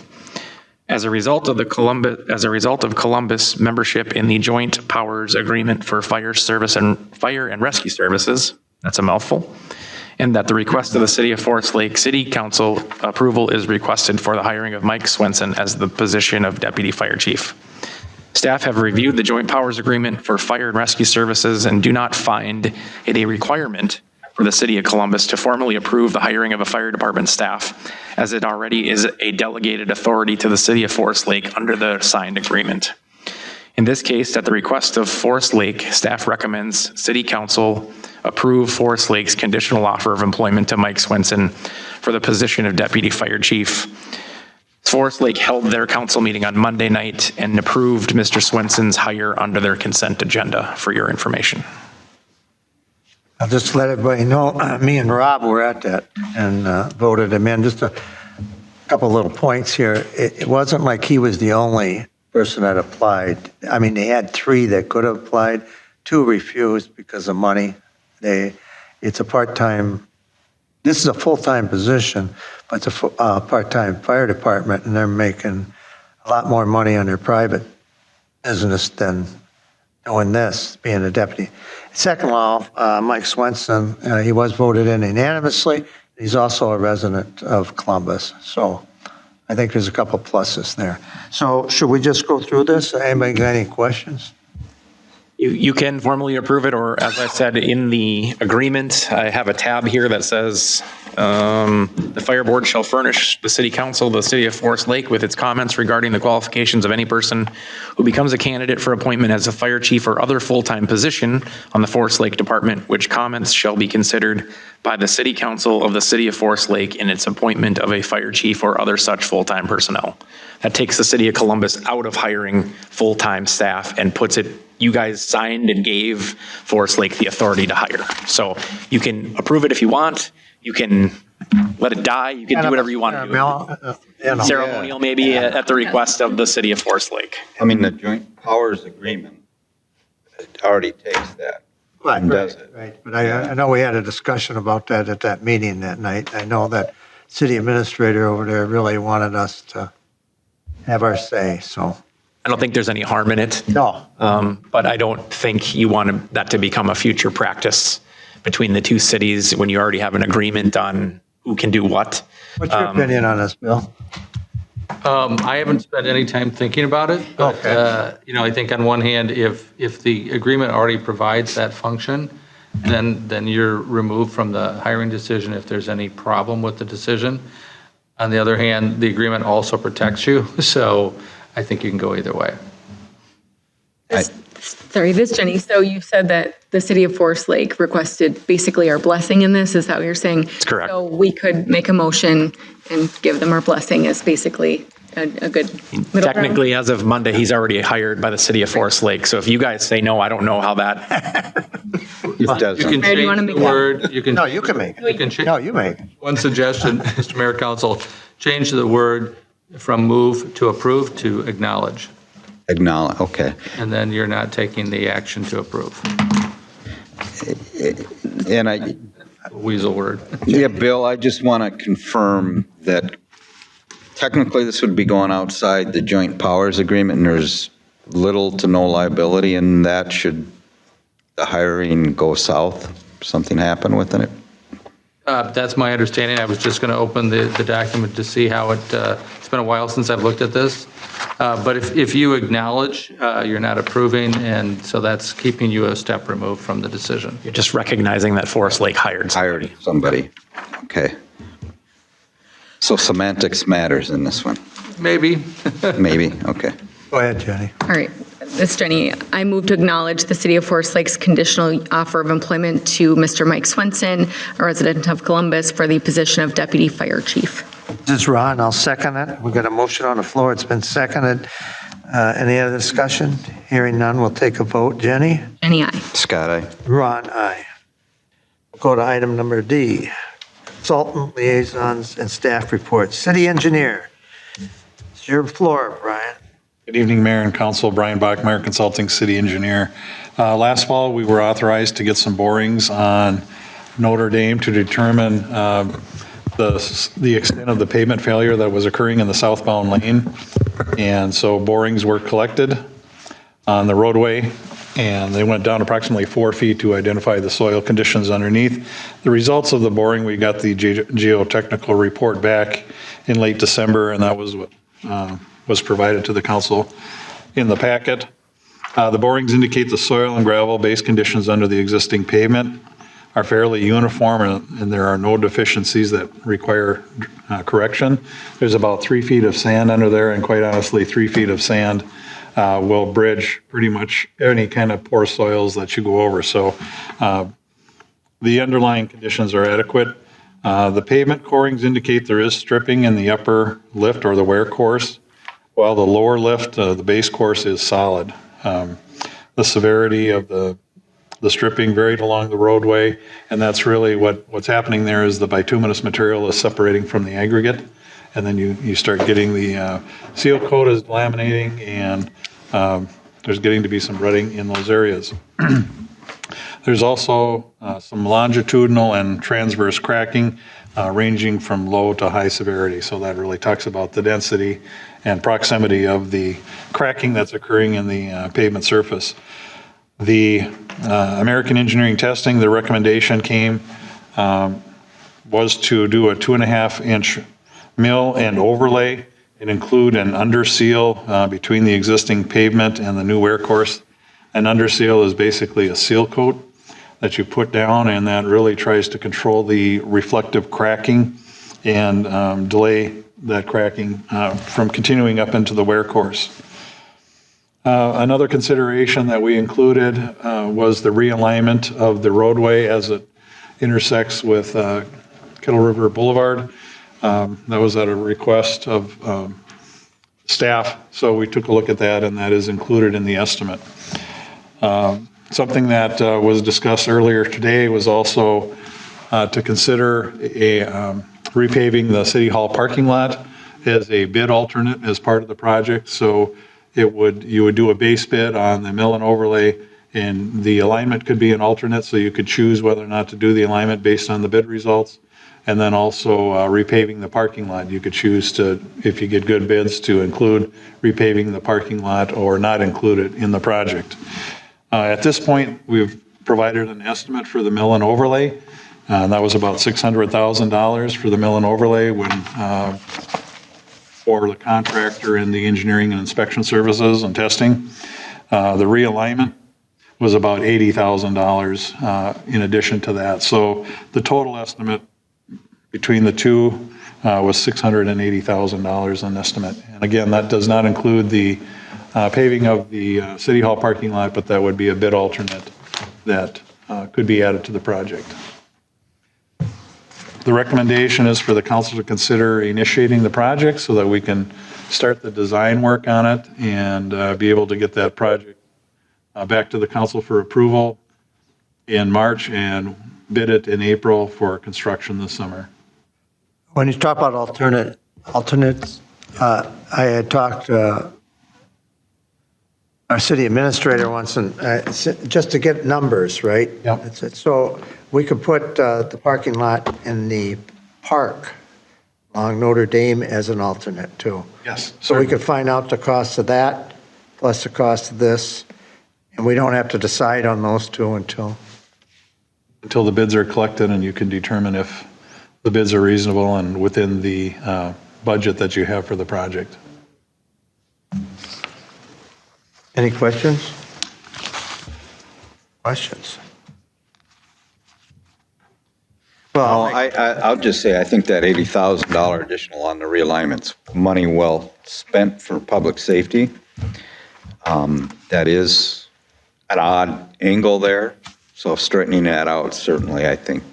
Speaker 5: As a result of Columbus membership in the Joint Powers Agreement for Fire and Rescue Services, that's a mouthful, and that the request of the City of Forest Lake City Council approval is requested for the hiring of Mike Swenson as the position of Deputy Fire Chief. Staff have reviewed the Joint Powers Agreement for Fire and Rescue Services and do not find it a requirement for the City of Columbus to formally approve the hiring of a fire department staff, as it already is a delegated authority to the City of Forest Lake under the signed agreement. In this case, at the request of Forest Lake, staff recommends City Council approve Forest Lake's conditional offer of employment to Mike Swenson for the position of Deputy Fire Chief. Forest Lake held their council meeting on Monday night and approved Mr. Swenson's hire under their consent agenda, for your information.
Speaker 1: I'll just let everybody know, me and Rob were at that and voted him in. Just a couple little points here. It wasn't like he was the only person that applied. I mean, they had 3 that could have applied, 2 refused because of money. It's a part-time, this is a full-time position, but it's a part-time fire department, and they're making a lot more money on their private business than doing this, being a deputy. Second of all, Mike Swenson, he was voted in unanimously. He's also a resident of Columbus, so I think there's a couple pluses there. So should we just go through this? Anybody got any questions?
Speaker 5: You can formally approve it, or as I said, in the agreement, I have a tab here that says, the fire board shall furnish the city council, the city of Forest Lake, with its comments regarding the qualifications of any person who becomes a candidate for appointment as a fire chief or other full-time position on the Forest Lake Department, which comments shall be considered by the city council of the city of Forest Lake in its appointment of a fire chief or other such full-time personnel. That takes the city of Columbus out of hiring full-time staff and puts it, you guys signed and gave Forest Lake the authority to hire. So you can approve it if you want. You can let it die. You can do whatever you want to do. Ceremonial, maybe at the request of the city of Forest Lake.
Speaker 2: I mean, the joint powers agreement, it already takes that.
Speaker 1: Right,
Speaker 2: and does it.
Speaker 1: right. But I know we had a discussion about that at that meeting that night. I know that city administrator over there really wanted us to have our say, so.
Speaker 5: I don't think there's any harm in it.
Speaker 1: No.
Speaker 5: But I don't think you want that to become a future practice between the two cities when you already have an agreement on who can do what.
Speaker 1: What's your opinion on this, Bill?
Speaker 6: I haven't spent any time thinking about it, but, I think on one hand, if the agreement already provides that function, then you're removed from the hiring decision if there's any problem with the decision. On the other hand, the agreement also protects you, so I think you can go either way.
Speaker 3: Sorry, this is Jenny. So you said that the city of Forest Lake requested basically our blessing in this. Is that what you're saying?
Speaker 5: That's correct.
Speaker 3: So we could make a motion and give them our blessing as basically a good middle
Speaker 5: Technically, as of Monday, he's already hired by the city of Forest Lake. So if you guys say no, I don't know how that.
Speaker 2: It does.
Speaker 6: You can
Speaker 3: Mayor, do you wanna
Speaker 6: change
Speaker 3: make
Speaker 6: the
Speaker 3: that?
Speaker 6: word, you can.
Speaker 1: No, you can make it.
Speaker 6: You can change.
Speaker 1: No, you make it.
Speaker 6: One suggestion, Mr. Mayor, Council, change the word from move to approve to acknowledge,
Speaker 2: Acknowledge, okay.
Speaker 6: and then you're not taking the action to approve.
Speaker 2: And I,
Speaker 6: Weasel word.
Speaker 2: yeah, Bill, I just want to confirm that technically this would be going outside the joint powers agreement, and there's little to no liability in that should the hiring go south, something happen within it.
Speaker 6: That's my understanding. I was just going to open the document to see how it's been a while since I've looked at this. But if you acknowledge, you're not approving, and so that's keeping you a step removed from the decision.
Speaker 5: You're just recognizing that Forest Lake hired somebody.
Speaker 2: Hired somebody, okay. So semantics matters in this one,
Speaker 6: Maybe.
Speaker 2: maybe, okay.
Speaker 1: Go ahead, Jenny.
Speaker 3: All right, this is Jenny. I move to acknowledge the city of Forest Lake's conditional offer of employment to Mr. Mike Swenson, a resident of Columbus, for the position of deputy fire chief.
Speaker 1: This is Ron. I'll second it. We've got a motion on the floor. It's been seconded. Any other discussion? Hearing none, we'll take a vote. Jenny?
Speaker 3: Jenny, aye.
Speaker 2: Scott, aye.
Speaker 1: Ron, aye. We'll go to item number D, consultant liaisons and staff reports. City engineer. It's your floor, Brian.
Speaker 9: Good evening, Mayor and Council. Brian Bachmeyer, Consulting City Engineer. Last fall, we were authorized to get some borings on Notre Dame to determine the extent of the pavement failure that was occurring in the southbound lane. And so borings were collected on the roadway, and they went down approximately 4 feet to identify the soil conditions underneath. The results of the boring, we got the geotechnical report back in late December, and that was what was provided to the council in the packet. The borings indicate the soil and gravel base conditions under the existing pavement are fairly uniform, and there are no deficiencies that require correction. There's about 3 feet of sand under there, and quite honestly, 3 feet of sand will bridge pretty much any kind of poor soils that you go over. So the underlying conditions are adequate. The pavement corings indicate there is stripping in the upper lift or the wear course, while the lower lift, the base course is solid. The severity of the stripping varied along the roadway, and that's really what's happening there is the bituminous material is separating from the aggregate, and then you start getting the seal coat is laminating, and there's getting to be some rutting in those areas. There's also some longitudinal and transverse cracking ranging from low to high severity, so that really talks about the density and proximity of the cracking that's occurring in the pavement surface. The American Engineering Testing, the recommendation came, was to do a 2.5-inch mill and overlay and include an underseal between the existing pavement and the new wear course. An underseal is basically a seal coat that you put down, and that really tries to control the reflective cracking and delay that cracking from continuing up into the wear course. Another consideration that we included was the realignment of the roadway as it intersects with Kettle River Boulevard. That was at a request of staff, so we took a look at that, and that is included in the estimate. Something that was discussed earlier today was also to consider repaving the City Hall parking lot as a bid alternate as part of the project. So you would do a base bid on the mill and overlay, and the alignment could be an alternate, so you could choose whether or not to do the alignment based on the bid results. And then also repaving the parking lot. You could choose to, if you get good bids, to include repaving the parking lot or not include it in the project. At this point, we've provided an estimate for the mill and overlay. And that was about $600,000 for the mill and overlay when for the contractor and the engineering and inspection services and testing. The realignment was about $80,000 in addition to that. So the total estimate between the two was $680,000 an estimate. And again, that does not include the paving of the City Hall parking lot, but that would be a bid alternate that could be added to the project. The recommendation is for the council to consider initiating the project so that we can start the design work on it and be able to get that project back to the council for approval in March and bid it in April for construction this summer.
Speaker 1: When you talk about alternates, I had talked to our city administrator once, and just to get numbers, right?
Speaker 9: Yep.
Speaker 1: So we could put the parking lot in the park along Notre Dame as an alternate too.
Speaker 9: Yes.
Speaker 1: So we could find out the cost of that plus the cost of this, and we don't have to decide on those two until
Speaker 9: the bids are collected, and you can determine if the bids are reasonable and within the budget that you have for the project.
Speaker 1: Any questions? Questions? Well,
Speaker 2: I'll just say, I think that $80,000 additional on the realignment's money well spent for public safety. That is an odd angle there, so straightening that out, certainly, I think,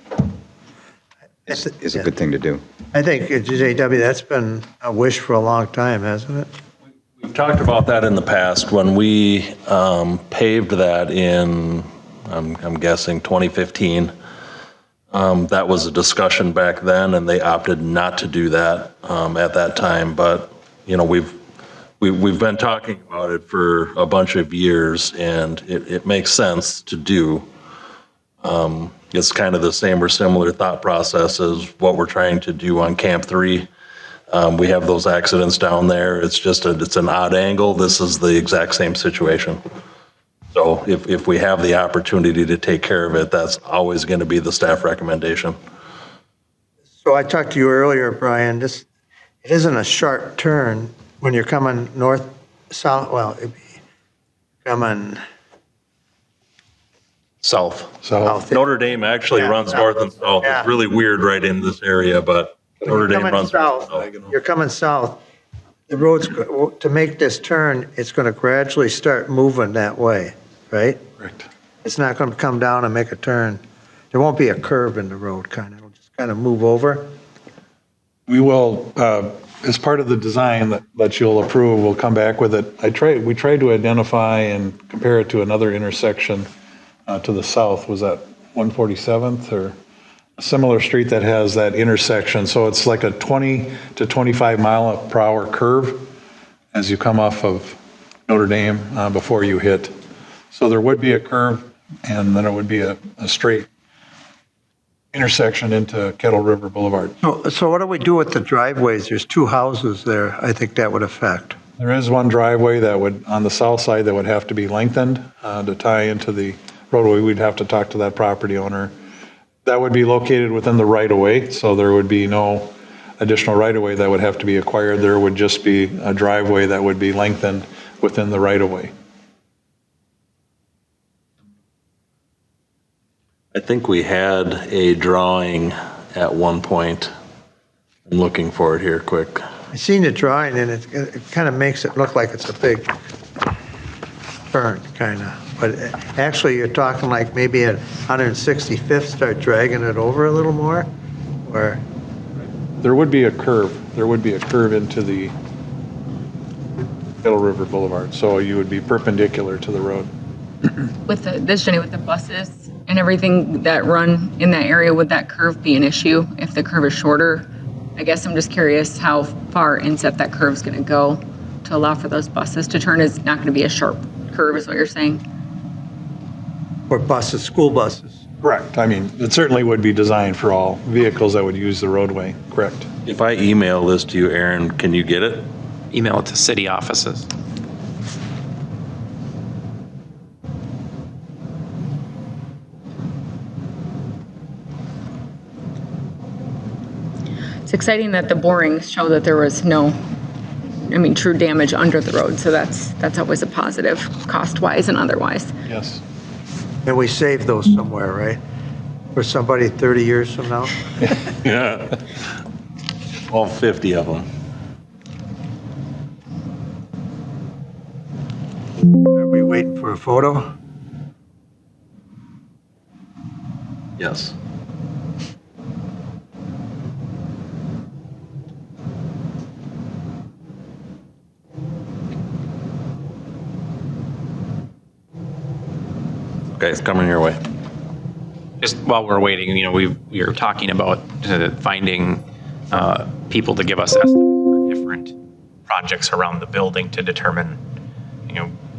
Speaker 2: is a good thing to do.
Speaker 1: I think, JW, that's been a wish for a long time, hasn't it?
Speaker 8: We've talked about that in the past when we paved that in, I'm guessing 2015. That was a discussion back then, and they opted not to do that at that time. But you know, we've been talking about it for a bunch of years, and it makes sense to do. It's kind of the same or similar thought process as what we're trying to do on Camp 3. We have those accidents down there. It's just it's an odd angle. This is the exact same situation. So if we have the opportunity to take care of it, that's always going to be the staff recommendation.
Speaker 1: So I talked to you earlier, Brian, it isn't a sharp turn when you're coming north, south, well, it'd be coming south.
Speaker 8: Notre Dame actually runs north and south.
Speaker 1: Yeah.
Speaker 8: It's really weird right in this area, but Notre Dame runs
Speaker 1: south. You're coming south. The road's, to make this turn, it's going to gradually start moving that way, right?
Speaker 9: Correct.
Speaker 1: It's not going to come down and make a turn. There won't be a curve in the road, kind of. It'll just kind of move over?
Speaker 9: We will, as part of the design that you'll approve, we'll come back with it. We tried to identify and compare it to another intersection to the south. Was that 147th or a similar street that has that intersection? So it's like a 20 to 25 mile per hour curve as you come off of Notre Dame before you hit. So there would be a curve, and then it would be a straight intersection into Kettle River Boulevard.
Speaker 1: So what do we do with the driveways? There's two houses there. I think that would affect.
Speaker 9: There is one driveway that would, on the south side, that would have to be lengthened to tie into the roadway. We'd have to talk to that property owner. That would be located within the right-of-way, so there would be no additional right-of-way that would have to be acquired. There would just be a driveway that would be lengthened within the right-of-way.
Speaker 8: I think we had a drawing at one point. I'm looking for it here quick.
Speaker 1: I seen the drawing, and it kind of makes it look like it's a big turn, kind of. But actually, you're talking like maybe at 165th, start dragging it over a little more? Or,
Speaker 9: There would be a curve. There would be a curve into the Kettle River Boulevard, so you would be perpendicular to the road.
Speaker 3: With Jenny, with the buses and everything that run in that area, would that curve be an issue if the curve is shorter? I guess I'm just curious how far inset that curve is going to go to allow for those buses to turn. It's not going to be a sharp curve, is what you're saying?
Speaker 1: or buses, school buses?
Speaker 9: Correct. I mean, it certainly would be designed for all vehicles that would use the roadway. Correct.
Speaker 8: If I email this to you, Aaron, can you get it?
Speaker 5: Email it to city offices.
Speaker 3: It's exciting that the borings show that there was no, true damage under the road. So that's always a positive, cost-wise and otherwise.
Speaker 9: Yes.
Speaker 1: And we save those somewhere, right? For somebody 30 years from now?
Speaker 8: Yeah. All 50 of them.
Speaker 1: Are we waiting for a photo?
Speaker 8: Yes. Okay, it's coming your way.
Speaker 5: Just while we're waiting, we are talking about finding people to give us estimates for different projects around the building to determine,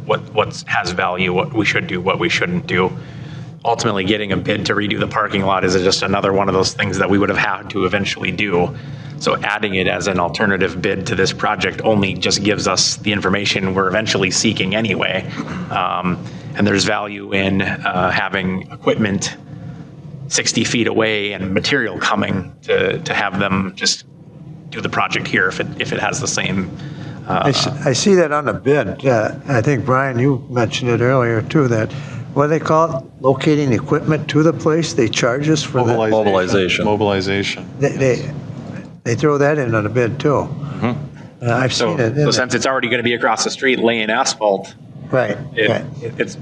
Speaker 5: what has value, what we should do, what we shouldn't do. Ultimately, getting a bid to redo the parking lot is just another one of those things that we would have had to eventually do. So adding it as an alternative bid to this project only just gives us the information we're eventually seeking anyway. And there's value in having equipment 60 feet away and material coming to have them just do the project here if it has the same.
Speaker 1: I see that on the bid. I think, Brian, you mentioned it earlier too, that, what do they call it? Locating equipment to the place? They charge us for that?
Speaker 8: Mobilization.
Speaker 9: Mobilization.
Speaker 1: They throw that in on the bid too. I've seen it.
Speaker 5: So since it's already going to be across the street laying asphalt,
Speaker 1: Right.
Speaker 5: it's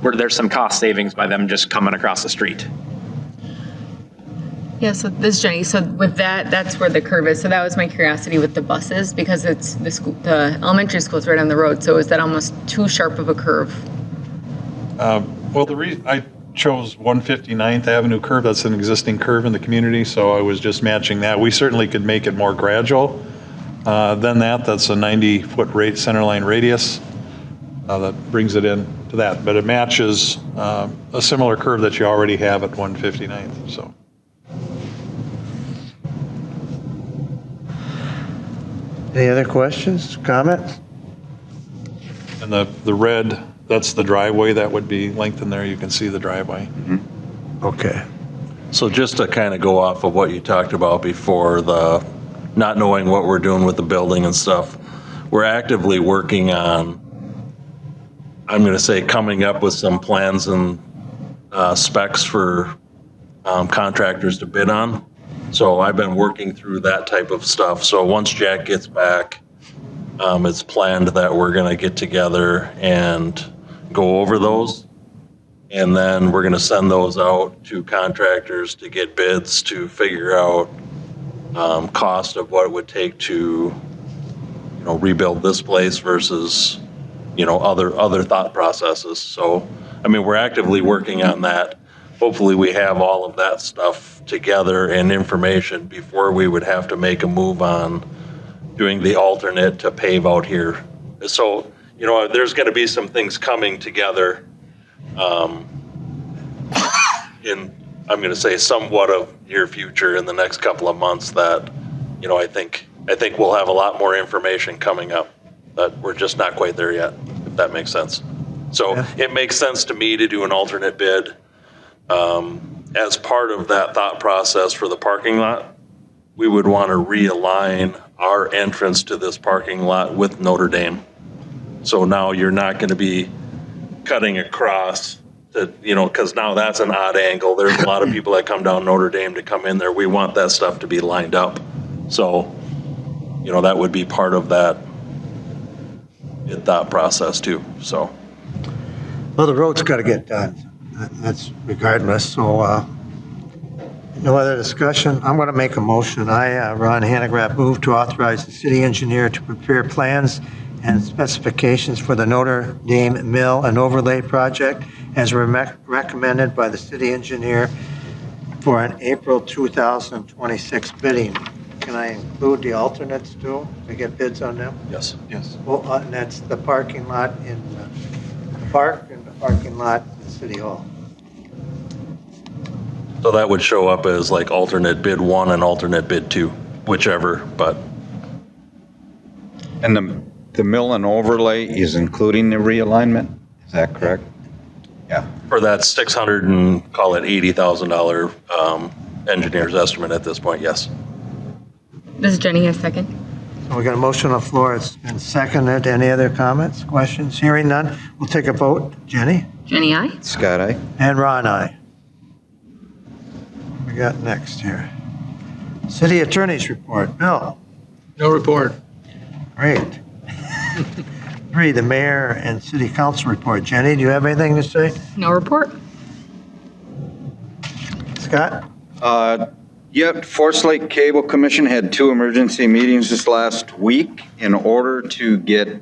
Speaker 5: where there's some cost savings by them just coming across the street.
Speaker 3: Yeah, so this is Jenny. So with that, that's where the curve is. So that was my curiosity with the buses, because it's the elementary school is right on the road. So is that almost too sharp of a curve?
Speaker 9: Well, the reason I chose 159th Avenue curve, that's an existing curve in the community, so I was just matching that. We certainly could make it more gradual than that. That's a 90-foot centerline radius that brings it in to that. But it matches a similar curve that you already have at 159th. So.
Speaker 1: Any other questions, comments?
Speaker 9: And the red, that's the driveway that would be lengthened there. You can see the driveway.
Speaker 1: Okay.
Speaker 8: So just to kind of go off of what you talked about before, the not knowing what we're doing with the building and stuff, we're actively working on, I'm going to say, coming up with some plans and specs for contractors to bid on. So I've been working through that type of stuff. So once Jack gets back, it's planned that we're going to get together and go over those And then we're going to send those out to contractors to get bids to figure out cost of what it would take to, rebuild this place versus, other thought processes. So, I mean, we're actively working on that. Hopefully we have all of that stuff together and information before we would have to make a move on doing the alternate to pave out here. So, there's going to be some things coming together in, I'm going to say, somewhat of near future in the next couple of months that, I think we'll have a lot more information coming up, but we're just not quite there yet, if that makes sense. So it makes sense to me to do an alternate bid. As part of that thought process for the parking lot, we would want to realign our entrance to this parking lot with Notre Dame. So now you're not going to be cutting across to, because now that's an odd angle. There's a lot of people that come down Notre Dame to come in there. We want that stuff to be lined up. So, that would be part of that thought process too, so.
Speaker 1: Well, the road's got to get done. That's regardless. So, no other discussion. I'm going to make a motion. I, Ron Hanegraaff, move to authorize the city engineer to prepare plans and specifications for the Notre Dame Mill and Overlay project as recommended by the city engineer for an April 2026 bidding. Can I include the alternates too? We get bids on them?
Speaker 8: Yes.
Speaker 9: Yes.
Speaker 1: Well, and that's the parking lot in the park and the parking lot in City Hall.
Speaker 8: So that would show up as like alternate bid 1 and alternate bid 2, whichever, but
Speaker 2: And the mill and overlay is including the realignment? Is that correct? Yeah.
Speaker 8: for that $600 and call it $80,000 engineer's estimate at this point, yes.
Speaker 3: This is Jenny, a second.
Speaker 1: So we got a motion on the floor. It's been seconded. Any other comments, questions? Hearing none, we'll take a vote. Jenny?
Speaker 3: Jenny, aye.
Speaker 2: Scott, aye?
Speaker 1: And Ron, aye. What we got next here? City Attorney's Report. Bill?
Speaker 6: No report.
Speaker 1: Great. 3, the Mayor and City Council Report. Jenny, do you have anything to say?
Speaker 3: No report.
Speaker 1: Scott?
Speaker 2: Yep, Forest Lake Cable Commission had 2 emergency meetings this last week in order to get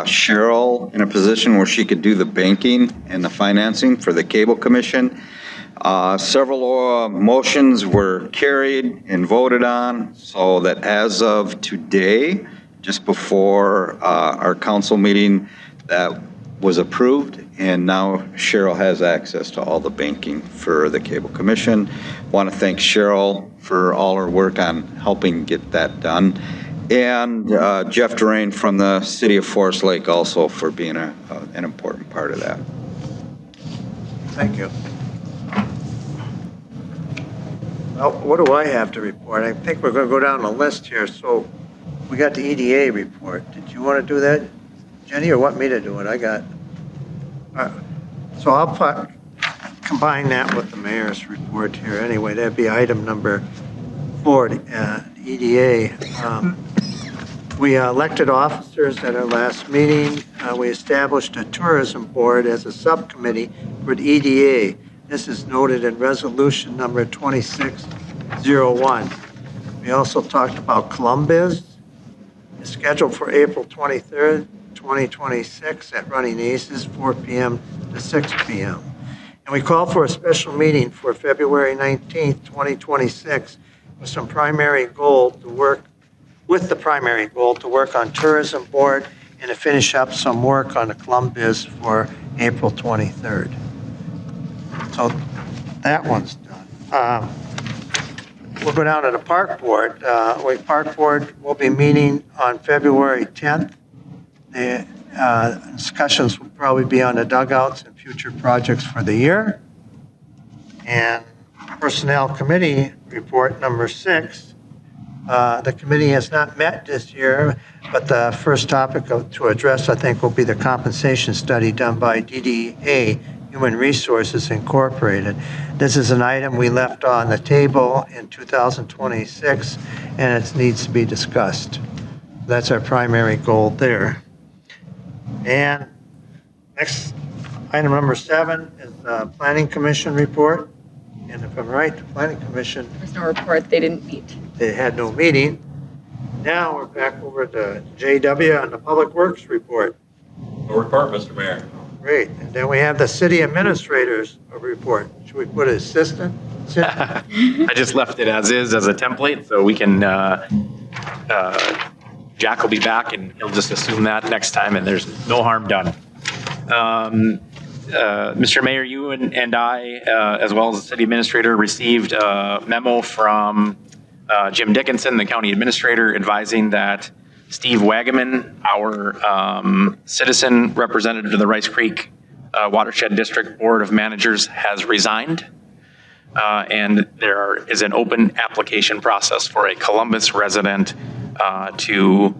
Speaker 2: Cheryl in a position where she could do the banking and the financing for the Cable Commission. Several motions were carried and voted on, so that as of today, just before our council meeting, that was approved, and now Cheryl has access to all the banking for the Cable Commission. Want to thank Cheryl for all her work on helping get that done, and Jeff Durain from the City of Forest Lake also for being an important part of that.
Speaker 1: Thank you. Well, what do I have to report? I think we're going to go down the list here. So we got the EDA report. Did you want to do that, Jenny, or want me to do it? I got. So I'll combine that with the mayor's report here. Anyway, that'd be item number 4, the EDA. We elected officers at our last meeting. We established a tourism board as a subcommittee for the EDA. This is noted in resolution number 2601. We also talked about Columbus. It's scheduled for April 23rd, 2026 at Running Aces, 4 p.m. to 6 p.m. And we call for a special meeting for February 19th, 2026 with some primary goal to work on tourism board and to finish up some work on the Columbus for April 23rd. So that one's done. We'll go down to the park board. Park board will be meeting on February 10th. The discussions will probably be on the dugouts and future projects for the year. And personnel committee report number 6. The committee has not met this year, but the first topic to address, I think, will be the compensation study done by DDA Human Resources Incorporated. This is an item we left on the table in 2026, and it needs to be discussed. That's our primary goal there. And next Item number 7 is the Planning Commission report. And if I'm right, the Planning Commission,
Speaker 3: There's no report, they didn't meet.
Speaker 1: they had no meeting. Now we're back over to JW on the Public Works report.
Speaker 8: No report, Mr. Mayor.
Speaker 1: Great. And then we have the city administrators report. Should we put assistant?
Speaker 5: I just left it as is, as a template, so we can, Jack will be back and he'll just assume that next time, and there's no harm done. Mr. Mayor, you and I, as well as the city administrator, received a memo from Jim Dickinson, the county administrator, advising that Steve Wagaman, our citizen representative to the Rice Creek Watershed District Board of Managers, has resigned. And there is an open application process for a Columbus resident to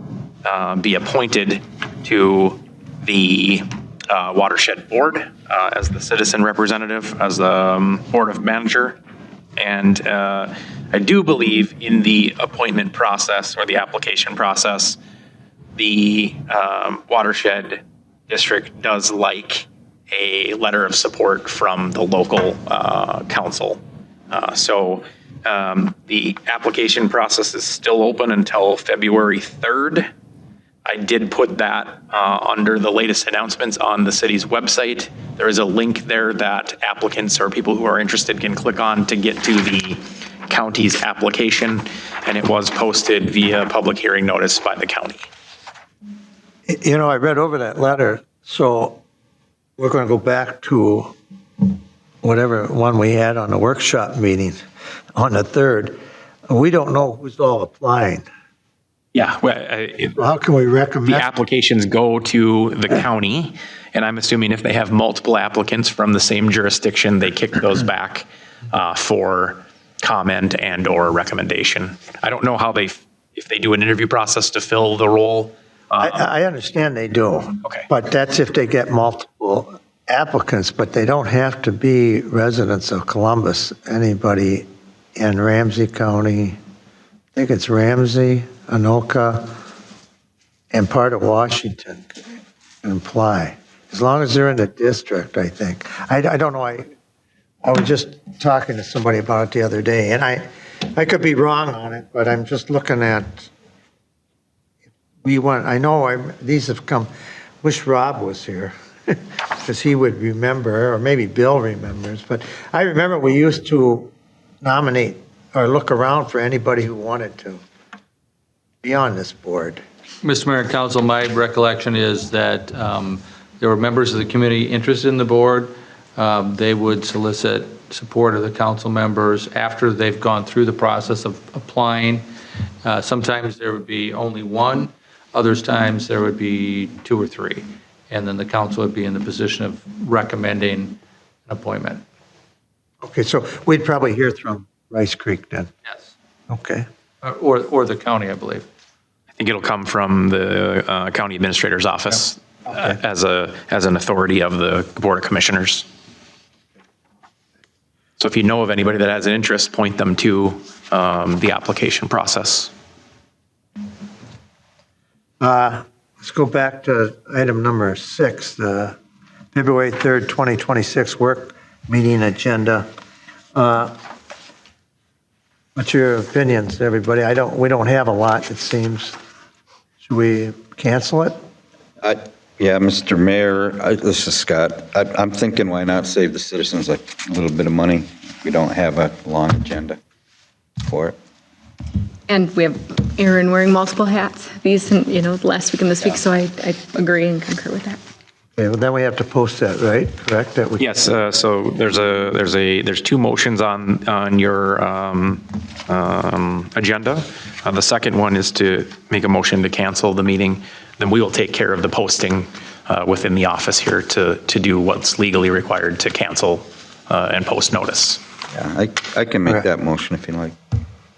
Speaker 5: be appointed to the Watershed Board as the citizen representative, as the Board of Manager. And I do believe in the appointment process or the application process, the Watershed District does like a letter of support from the local council. So the application process is still open until February 3rd. I did put that under the latest announcements on the city's website. There is a link there that applicants or people who are interested can click on to get to the county's application, and it was posted via public hearing notice by the county.
Speaker 1: You know, I read over that letter, so we're going to go back to whatever one we had on the workshop meeting on the 3rd. We don't know who's all applying.
Speaker 5: Yeah, well,
Speaker 1: How can we recommend?
Speaker 5: the applications go to the county, and I'm assuming if they have multiple applicants from the same jurisdiction, they kick those back for comment and or recommendation. I don't know how if they do an interview process to fill the role.
Speaker 1: I understand they do.
Speaker 5: Okay.
Speaker 1: But that's if they get multiple applicants, but they don't have to be residents of Columbus. Anybody in Ramsey County, I think it's Ramsey, Anoka, and part of Washington can apply, as long as they're in the district, I think. I don't know, I was just talking to somebody about it the other day, and I could be wrong on it, but I'm just looking at, these have come, wish Rob was here, because he would remember, or maybe Bill remembers, but I remember we used to nominate or look around for anybody who wanted to be on this board.
Speaker 6: Mr. Mayor and Council, my recollection is that there were members of the community interested in the board. They would solicit support of the council members after they've gone through the process of applying. Sometimes there would be only one, others times there would be 2 or 3, and then the council would be in the position of recommending an appointment.
Speaker 1: Okay, so we'd probably hear from Rice Creek then.
Speaker 6: Yes.
Speaker 1: Okay.
Speaker 6: Or the county, I believe.
Speaker 5: I think it'll come from the county administrator's office as an authority of the Board of Commissioners. So if you know of anybody that has an interest, point them to the application process.
Speaker 1: Let's go back to item number 6, the February 3rd, 2026 work meeting agenda. What's your opinions, everybody? We don't have a lot, it seems. Should we cancel it?
Speaker 2: Yeah, Mr. Mayor, this is Scott. I'm thinking why not save the citizens a little bit of money if we don't have a long agenda for it.
Speaker 3: And we have Aaron wearing multiple hats, these, last week and this week, so I agree and concur with that.
Speaker 1: Okay, well, then we have to post that, right? Correct? That we.
Speaker 5: Yes, so there's 2 motions on your agenda. The second one is to make a motion to cancel the meeting. Then we will take care of the posting within the office here to do what's legally required to cancel and post notice.
Speaker 2: Yeah, I can make that motion if you like.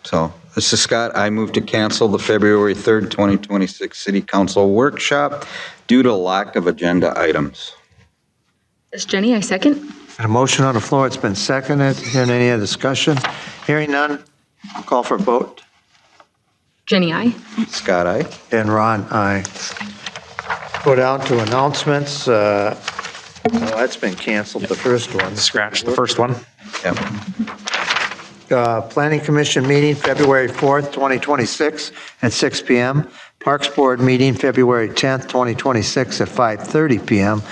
Speaker 2: So, this is Scott. I move to cancel the February 3rd, 2026 City Council workshop due to lack of agenda items.
Speaker 3: This is Jenny, I second.
Speaker 1: A motion on the floor, it's been seconded. Hearing any other discussion? Hearing none, call for a vote.
Speaker 3: Jenny, I.
Speaker 2: Scott, aye.
Speaker 1: And Ron, aye. Go down to announcements. Oh, that's been canceled, the first one.
Speaker 5: Scratch the first one.
Speaker 2: Yep.
Speaker 1: Planning Commission meeting, February 4th, 2026 at 6 PM. Parks Board meeting, February 10th, 2026 at 5:30 PM.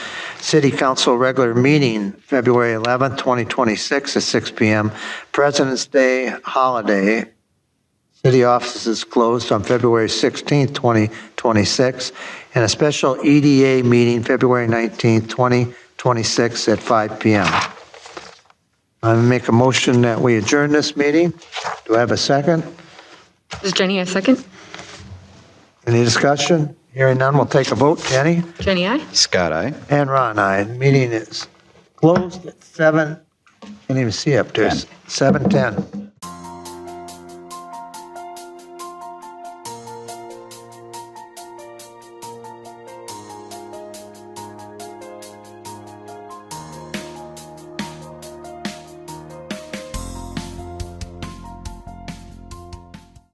Speaker 1: City Council regular meeting, February 11th, 2026 at 6 PM. President's Day holiday, city offices closed on February 16th, 2026. And a special EDA meeting, February 19th, 2026 at 5 PM. I make a motion that we adjourn this meeting. Do I have a second?
Speaker 3: This is Jenny, a second.
Speaker 1: Any discussion? Hearing none, we'll take a vote. Jenny?
Speaker 3: Jenny, aye.
Speaker 2: Scott, aye?
Speaker 1: And Ron, aye. Meeting is closed at 7, can't even see up there, 7:10.